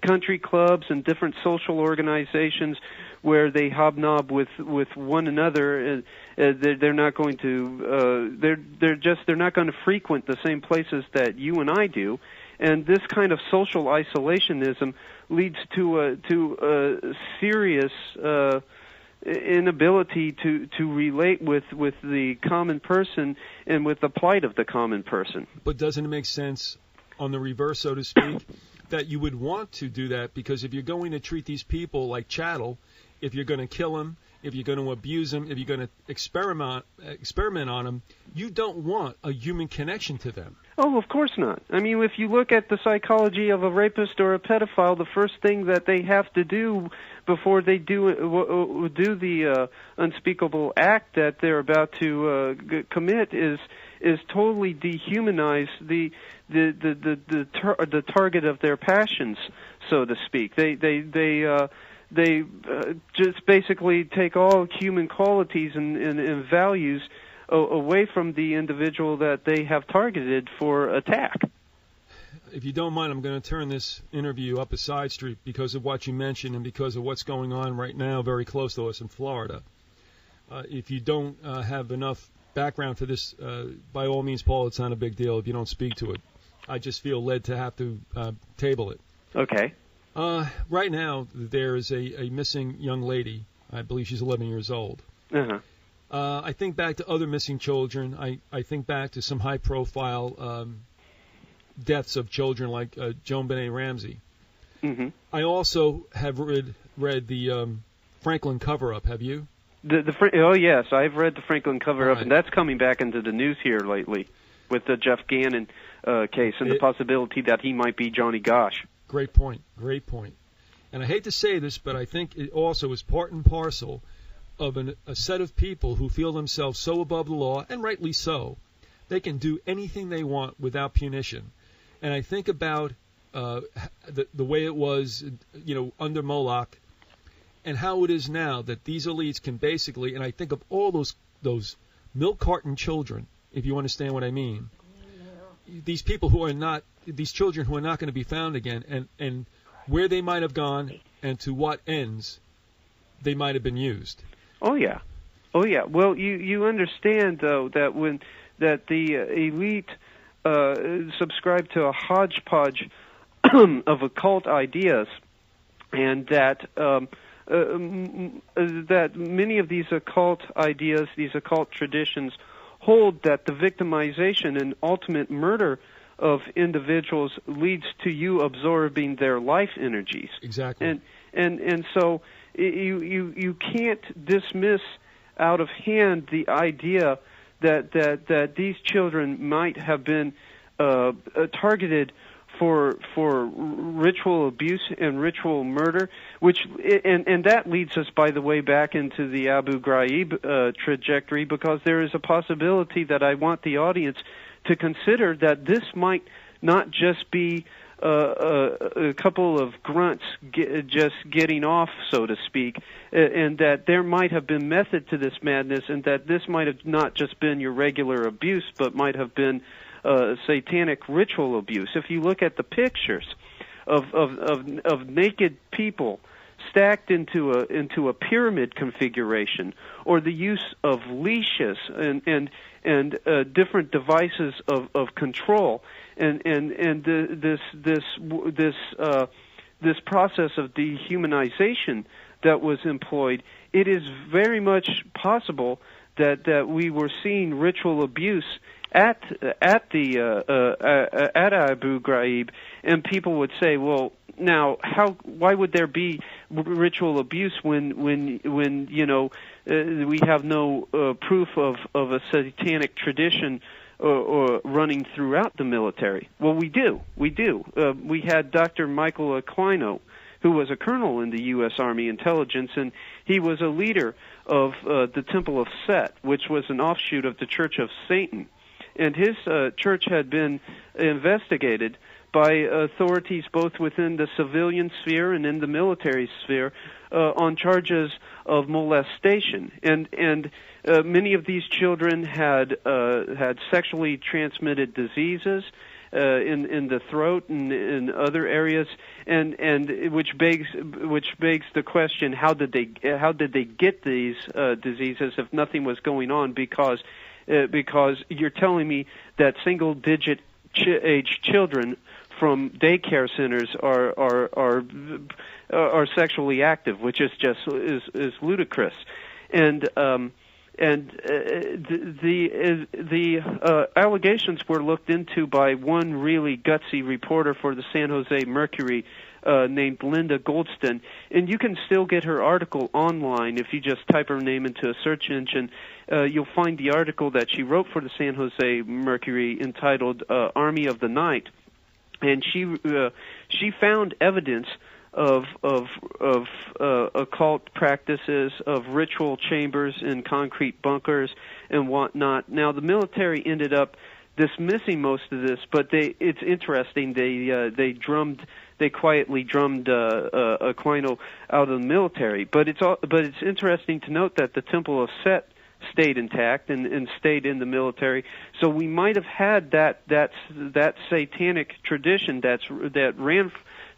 country clubs and different social organizations where they hobnob with one another. They're not going to they're not going to frequent the same places that you and I do, and this kind of social isolationism leads to a serious inability to relate with the common person and with the plight of the common person. But doesn't it make sense on the reverse, so to speak, that you would want to do that? Because if you're going to treat these people like chattel, if you're going to kill them, if you're going to abuse them, if you're going to experiment on them, you don't want a human connection to them. Oh, of course not. I mean, if you look at the psychology of a rapist or a pedophile, the first thing that they have to do before they do the unspeakable act that they're about to commit is totally dehumanize the target of their passions, so to speak. They just basically take all human qualities and values away from the individual that they have targeted for attack. If you don't mind, I'm going to turn this interview up a side street because of what you mentioned and because of what's going on right now very close to us in Florida. If you don't have enough background for this, by all means, Paul, it's not a big deal if you don't speak to it. I just feel led to have to table it. Okay. Right now, there is a missing young lady. I believe she's 11 years old. Uh-huh. I think back to other missing children. I think back to some high-profile deaths of children like Joan Benet Ramsey. Mm-hmm. I also have read the Franklin cover-up. Have you? Oh, yes. I've read the Franklin cover-up, right. And that's coming back into the news here lately with the Jeff Gannon case and the possibility that he might be Johnny Gosch. Great point. Great point. And I hate to say this, but I think it also is part and parcel of a set of people who feel themselves so above the law, and rightly so, they can do anything they want without punition. And I think about the way it was, under Moloch, and how it is now that these elites can basically, and I think of all those milk carton children, if you understand what I mean. These people who are not, these children who are not going to be found again, and where they might have gone, and to what ends they might have been used. Oh yeah. Well, you understand though that the elite subscribe to a hodgepodge of occult ideas, and that that many of these occult ideas, these occult traditions, hold that the victimization and ultimate murder of individuals leads to you absorbing their life energies. Exactly. And so you can't dismiss out of hand the idea that these children might have been targeted for ritual abuse and ritual murder, and that leads us, by the way, back into the Abu Ghraib trajectory, because there is a possibility that I want the audience to consider that this might not just be a couple of grunts just getting off, so to speak, and that there might have been method to this madness, and that this might have not just been your regular abuse, but might have been satanic ritual abuse. If you look at the pictures of naked people stacked into a pyramid configuration, or the use of leashes and different devices of control, and this process of dehumanization that was employed, it is very much possible that we were seeing ritual abuse at Abu Ghraib, and people would say, well, now why would there be ritual abuse when we have no proof of a satanic tradition or running throughout the military? Well, we do. We had Dr. Michael Aquino, who was a colonel in the U.S. Army Intelligence, and he was a leader of the Temple of Set, which was an offshoot of the Church of Satan. And his church had been investigated by authorities both within the civilian sphere and in the military sphere on charges of molestation. And many of these children had sexually transmitted diseases in the throat and in other areas, and which begs the question: how did they get these diseases if nothing was going on? Because you're telling me that single-digit age children from daycare centers are sexually active, which is just is ludicrous, and the allegations were looked into by one really gutsy reporter for the San Jose Mercury named Linda Goldston, and you can still get her article online if you just type her name into a search engine. You'll find the article that she wrote for the San Jose Mercury entitled "Army of the Night," and she found evidence of occult practices, of ritual chambers in concrete bunkers and whatnot. Now, the military ended up dismissing most of this, but it's interesting. They quietly drummed Aquino out of the military. But it's interesting to note that the Temple of Set stayed intact and stayed in the military. So we might have had that satanic tradition that ran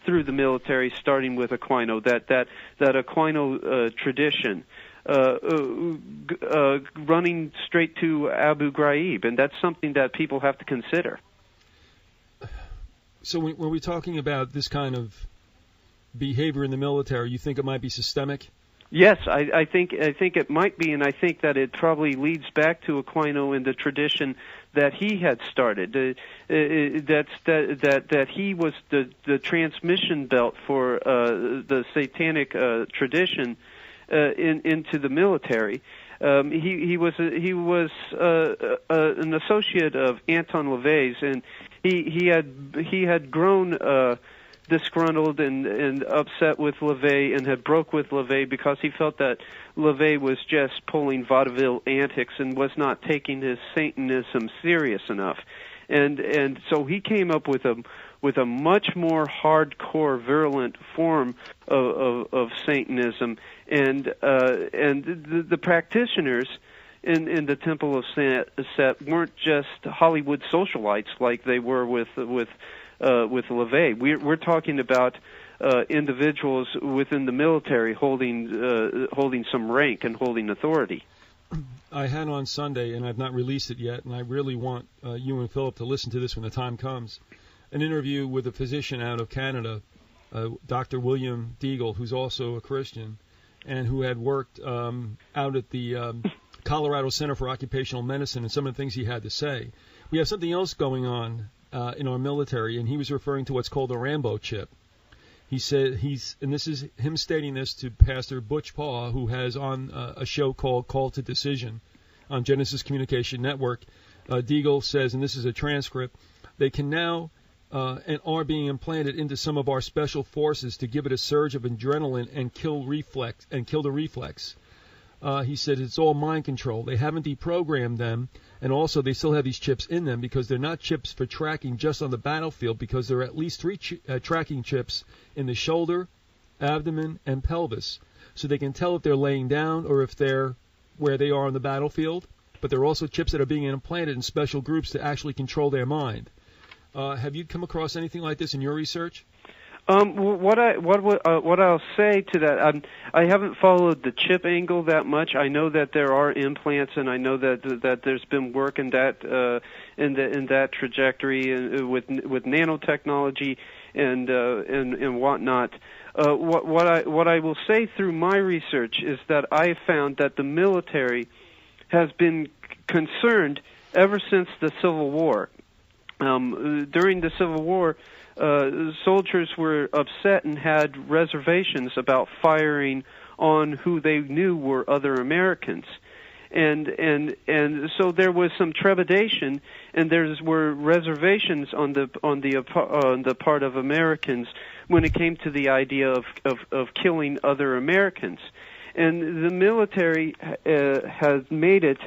through the military, starting with Aquino. That Aquino tradition. Running straight to Abu Ghraib, and that's something that people have to consider. So when we're talking about this kind of behavior in the military, you think it might be systemic? Yes, I think it might be, and I think that it probably leads back to Aquino in the tradition that he had started. That he was the transmission belt for the satanic tradition into the military. He was an associate of Anton LaVey's, and he had grown disgruntled and upset with LaVey and had broke with LaVey because he felt that LaVey was just pulling vaudeville antics and was not taking his Satanism serious enough. And so he came up with a much more hardcore, virulent form of Satanism, and the practitioners in the Temple of Set weren't just Hollywood socialites like they were with LaVey. We're talking about individuals within the military holding some rank and holding authority. I had on Sunday, and I've not released it yet, and I really want you and Philip to listen to this when the time comes, an interview with a physician out of Canada, Dr. William Deagle, who's also a Christian, and who had worked out at the Colorado Center for Occupational Medicine, and some of the things he had to say. We have something else going on in our military, and he was referring to what's called a Rambo chip. He said and this is him stating this to Pastor Butch Paw, who has on a show called Call to Decision on Genesis Communication Network. Deagle says, and this is a transcript, they can now and are being implanted into some of our special forces to give it a surge of adrenaline and kill the reflex. He said it's all mind control. They haven't deprogrammed them, and also they still have these chips in them because they're not chips for tracking just on the battlefield, because there are at least 3 tracking chips in the shoulder, abdomen, and pelvis. So they can tell if they're laying down or if they're where they are on the battlefield. But there are also chips that are being implanted in special groups to actually control their mind. Have you come across anything like this in your research? What I'll say to that, I haven't followed the chip angle that much. I know that there are implants, and I know that there's been work in that trajectory with nanotechnology and whatnot. What I will say through my research is that I found that the military has been concerned ever since the Civil War. During the Civil War, soldiers were upset and had reservations about firing on who they knew were other Americans, and so there was some trepidation, and there were reservations on the part of Americans when it came to the idea of killing other Americans, and the military has made it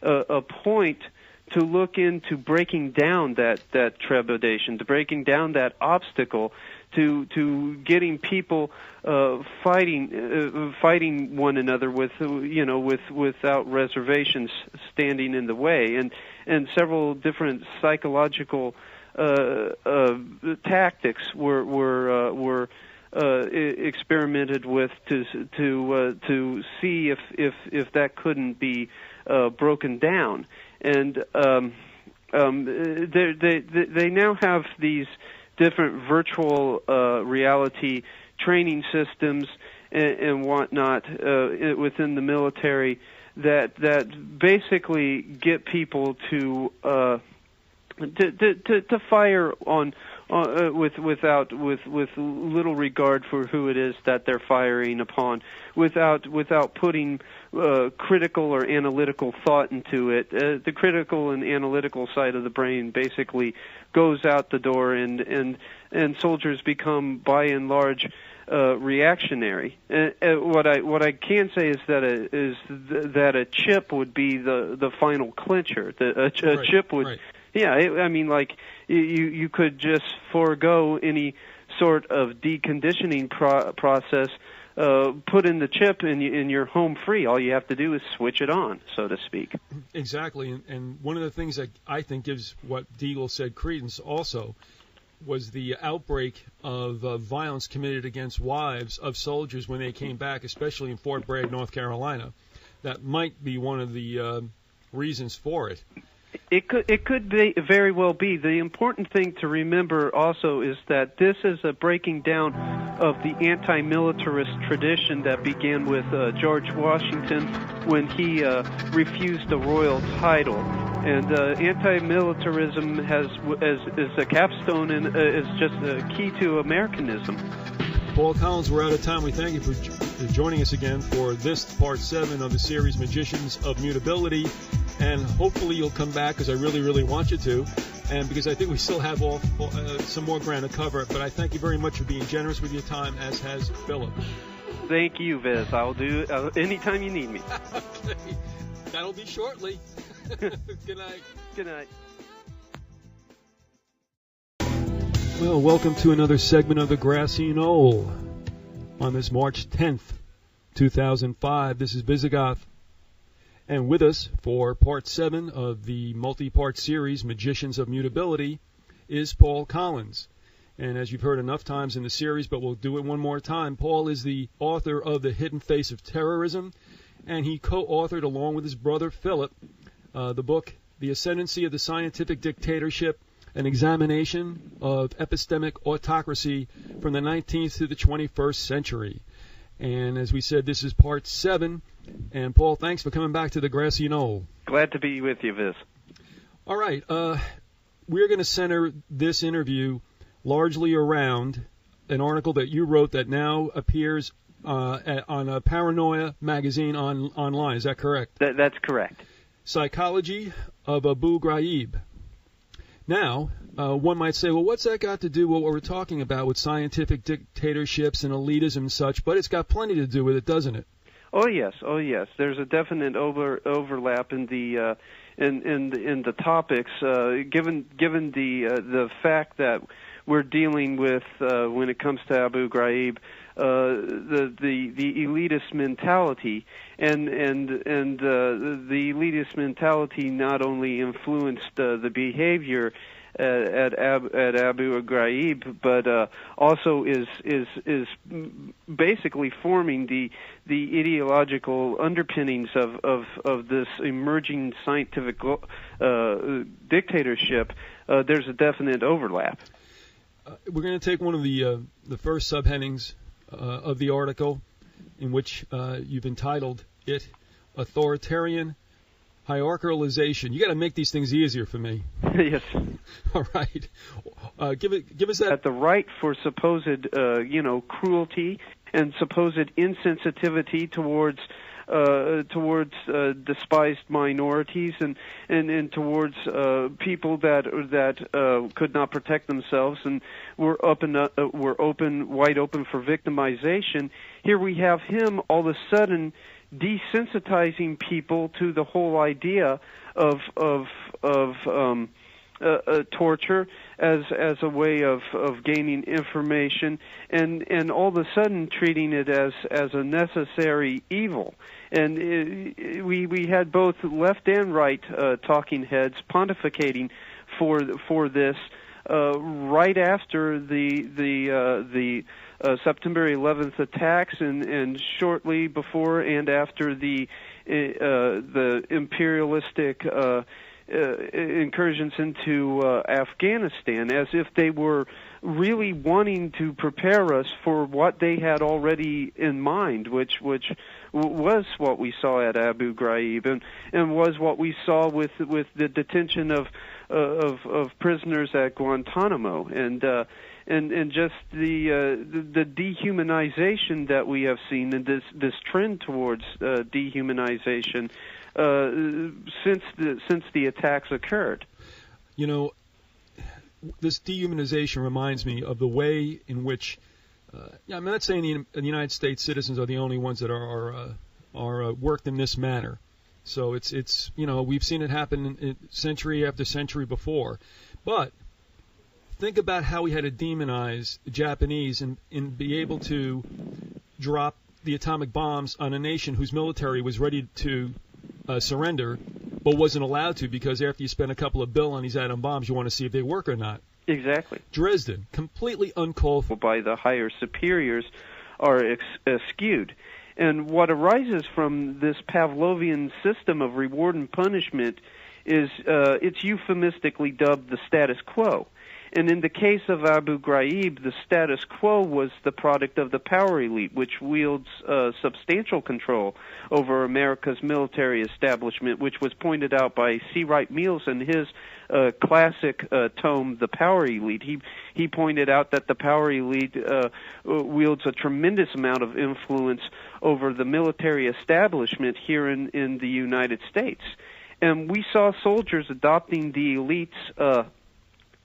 a point to look into breaking down that trepidation, to breaking down that obstacle, to getting people fighting one another without reservations standing in the way, and several different psychological tactics were experimented with to see if that couldn't be broken down. And they now have these different virtual reality training systems and whatnot within the military that basically get people to fire on with little regard for who it is that they're firing upon, without putting critical or analytical thought into it. The critical and analytical side of the brain basically goes out the door, and soldiers become by and large reactionary. What I can say is that a chip would be the final clincher. A chip would. Right. Yeah, I mean, like, you could just forego any sort of deconditioning process, put in the chip, and you're home free. All you have to do is switch it on, so to speak. Exactly, and one of the things that I think gives what Deagle said credence also was the outbreak of violence committed against wives of soldiers when they came back, especially in Fort Bragg, North Carolina. That might be one of the reasons for it. It could be very well be. The important thing to remember also is that this is a breaking down of the anti-militarist tradition that began with George Washington when he refused the royal title. And anti-militarism is a capstone and is just a key to Americanism. Paul Collins, we're out of time. We thank you for joining us again for this part 7 of the series Magicians of Mutability. And hopefully you'll come back, because I really, really want you to. and because I think we still have some more ground to cover. But I thank you very much for being generous with your time, as has Philip. Thank you, Viz. I'll do anytime you need me. Okay. That'll be shortly. Good night. Good night. Well, welcome to another segment of the Grassy Knoll on this March 10th, 2005. This is Visigoth. And with us for Part 7 of the multi-part series, Magicians of Mutability, is Paul Collins. And as you've heard enough times in the series, but we'll do it one more time, Paul is the author of The Hidden Face of Terrorism, and he co-authored, along with his brother Philip, the book, The Ascendancy of the Scientific Dictatorship, an examination of epistemic autocracy from the 19th to the 21st century. And as we said, this is Part 7. And Paul, thanks for coming back to the Grassy Knoll. Glad to be with you, Viz. All right. We're going to center this interview largely around an article that you wrote that now appears on a Paranoia magazine online. Is that correct? That's correct. Psychology of Abu Ghraib. Now, one might say, well, what's that got to do with what we're talking about with scientific dictatorships and elitism and such? But it's got plenty to do with it, doesn't it? Oh yes. There's a definite overlap in the in the topics. Given the fact that we're dealing with when it comes to Abu Ghraib, the elitist mentality, and the elitist mentality not only influenced the behavior at Abu Ghraib, but also is basically forming the ideological underpinnings of this emerging scientific dictatorship. There's a definite overlap. We're going to take one of the first subheadings of the article, in which you've entitled it "Authoritarian Hierarchicalization." You got to make these things easier for me. Yes. All right. Give us that. At the right for supposed cruelty and supposed insensitivity towards despised minorities and towards people that could not protect themselves and were wide open for victimization. Here we have him all of a sudden desensitizing people to the whole idea of torture as a way of gaining information, and all of a sudden treating it as a necessary evil. And we had both left and right talking heads pontificating for this right after the September 11th attacks, and shortly before and after the imperialistic incursions into Afghanistan, as if they were really wanting to prepare us for what they had already in mind, which was what we saw at Abu Ghraib, and was what we saw with the detention of prisoners at Guantanamo, and just the dehumanization that we have seen, and this trend towards dehumanization since the attacks occurred. You know, this dehumanization reminds me of the way in which I'm not saying the United States citizens are the only ones that are worked in this manner. So it's we've seen it happen in century after century before, but think about how we had to demonize the Japanese and be able to drop the atomic bombs on a nation whose military was ready to surrender, but wasn't allowed to, because after you spend a couple of bill on these atom bombs, you want to see if they work or not. Exactly. Dresden, completely uncalled for by the higher superiors, are skewed. And what arises from this Pavlovian system of reward and punishment is it's euphemistically dubbed the status quo. And in the case of Abu Ghraib, the status quo was the product of the power elite, which wields substantial control over America's military establishment, which was pointed out by C. Wright Mills in his classic tome, The Power Elite. He pointed out that the power elite wields a tremendous amount of influence over the military establishment here in the United States. And we saw soldiers adopting the elites'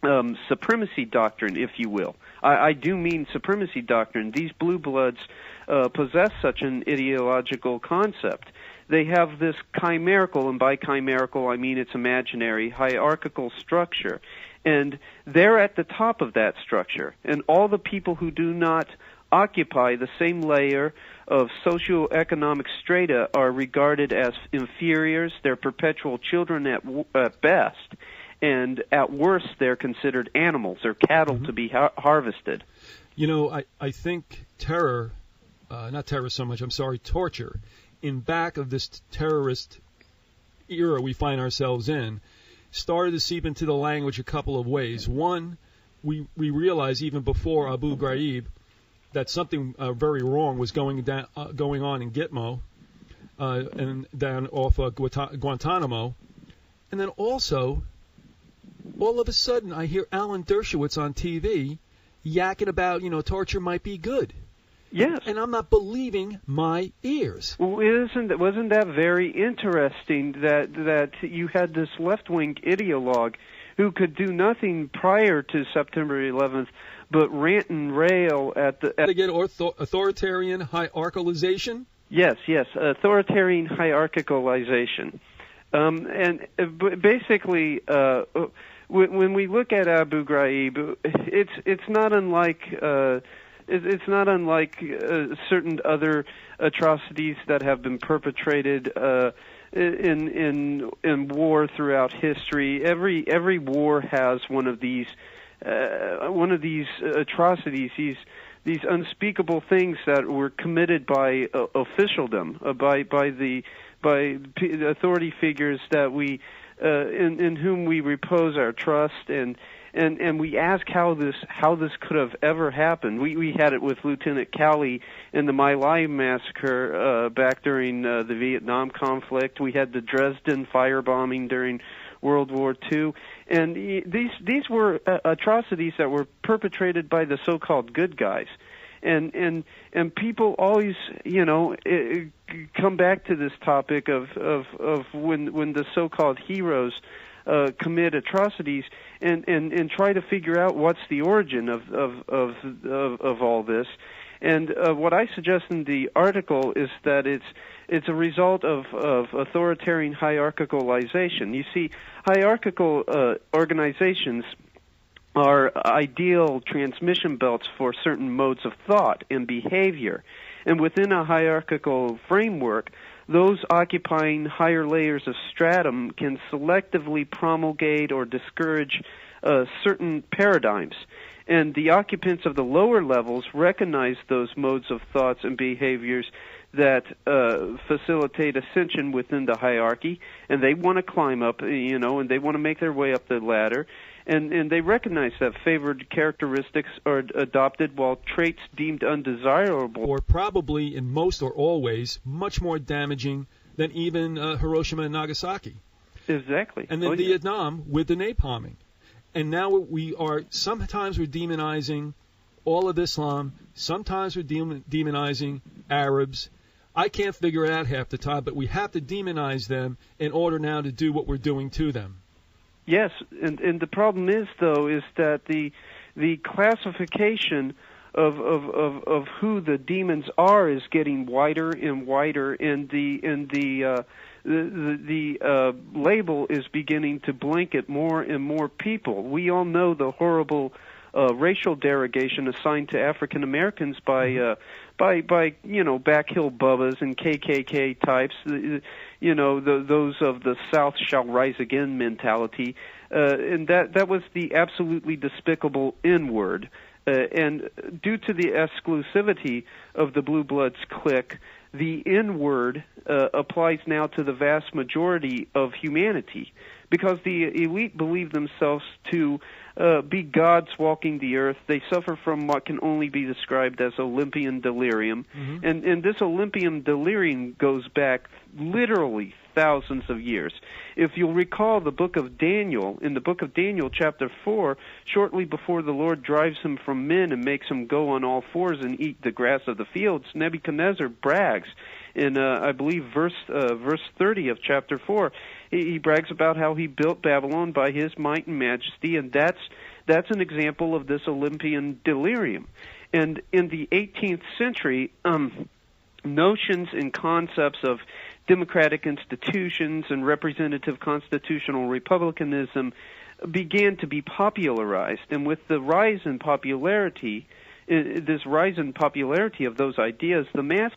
supremacy doctrine, if you will. I do mean supremacy doctrine. These blue bloods possess such an ideological concept. They have this chimerical, and by chimerical I mean it's imaginary, hierarchical structure. And they're at the top of that structure. And all the people who do not occupy the same layer of socioeconomic strata are regarded as inferiors. They're perpetual children at best. And at worst, they're considered animals or cattle to be harvested. You know, I think terror, not terror so much, I'm sorry, torture, in back of this terrorist era we find ourselves in, started to seep into the language a couple of ways. One, we realized even before Abu Ghraib that something very wrong was going on in Gitmo and down off Guantanamo. And then also, all of a sudden, I hear Alan Dershowitz on TV yakking about, torture might be good. Yes. And I'm not believing my ears. Well, wasn't that very interesting that you had this left-wing ideologue who could do nothing prior to September 11th but rant and rail at the... Again, authoritarian hierarchalization? Yes, authoritarian hierarchicalization. And basically, when we look at Abu Ghraib, it's not unlike certain other atrocities that have been perpetrated in war throughout history. Every war has one of these atrocities, these unspeakable things that were committed by officialdom, by authority figures that we in whom we repose our trust, and we ask how this could have ever happened. We had it with Lieutenant Cowley in the My Lai massacre back during the Vietnam conflict. We had the Dresden firebombing during World War II, and these were atrocities that were perpetrated by the so-called good guys. And people always, come back to this topic of when the so-called heroes commit atrocities and try to figure out what's the origin of all this. And what I suggest in the article is that it's a result of authoritarian hierarchicalization. You see, hierarchical organizations are ideal transmission belts for certain modes of thought and behavior. And within a hierarchical framework, those occupying higher layers of stratum can selectively promulgate or discourage certain paradigms. And the occupants of the lower levels recognize those modes of thoughts and behaviors that facilitate ascension within the hierarchy, and they want to climb up, and they want to make their way up the ladder. And they recognize that favored characteristics are adopted while traits deemed undesirable, or probably in most or all ways, much more damaging than even Hiroshima and Nagasaki. Exactly. And then Vietnam with the napalming. And now sometimes we're demonizing all of Islam, sometimes we're demonizing Arabs. I can't figure it out half the time, but we have to demonize them in order now to do what we're doing to them. Yes, and the problem is, though, is that the classification of who the demons are is getting wider and wider, and the label is beginning to blanket more and more people. We all know the horrible racial derogation assigned to African Americans by backhill bubbas and KKK types, those of the South shall rise again mentality, and that was the absolutely despicable N-word. And due to the exclusivity of the Blue Bloods clique, the N-word applies now to the vast majority of humanity, because the elite believe themselves to be gods walking the earth. They suffer from what can only be described as Olympian delirium. Mm-hmm. And this Olympian delirium goes back literally thousands of years. If you'll recall the book of Daniel, in the book of Daniel chapter 4, shortly before the Lord drives him from men and makes him go on all fours and eat the grass of the fields, Nebuchadnezzar brags in, I believe, verse 30 of chapter 4. He brags about how he built Babylon by his might and majesty, and that's That's an example of this Olympian delirium. And in the 18th century, notions and concepts of democratic institutions and representative constitutional republicanism began to be popularized. And with the rise in popularity, this rise in popularity of those ideas, the masses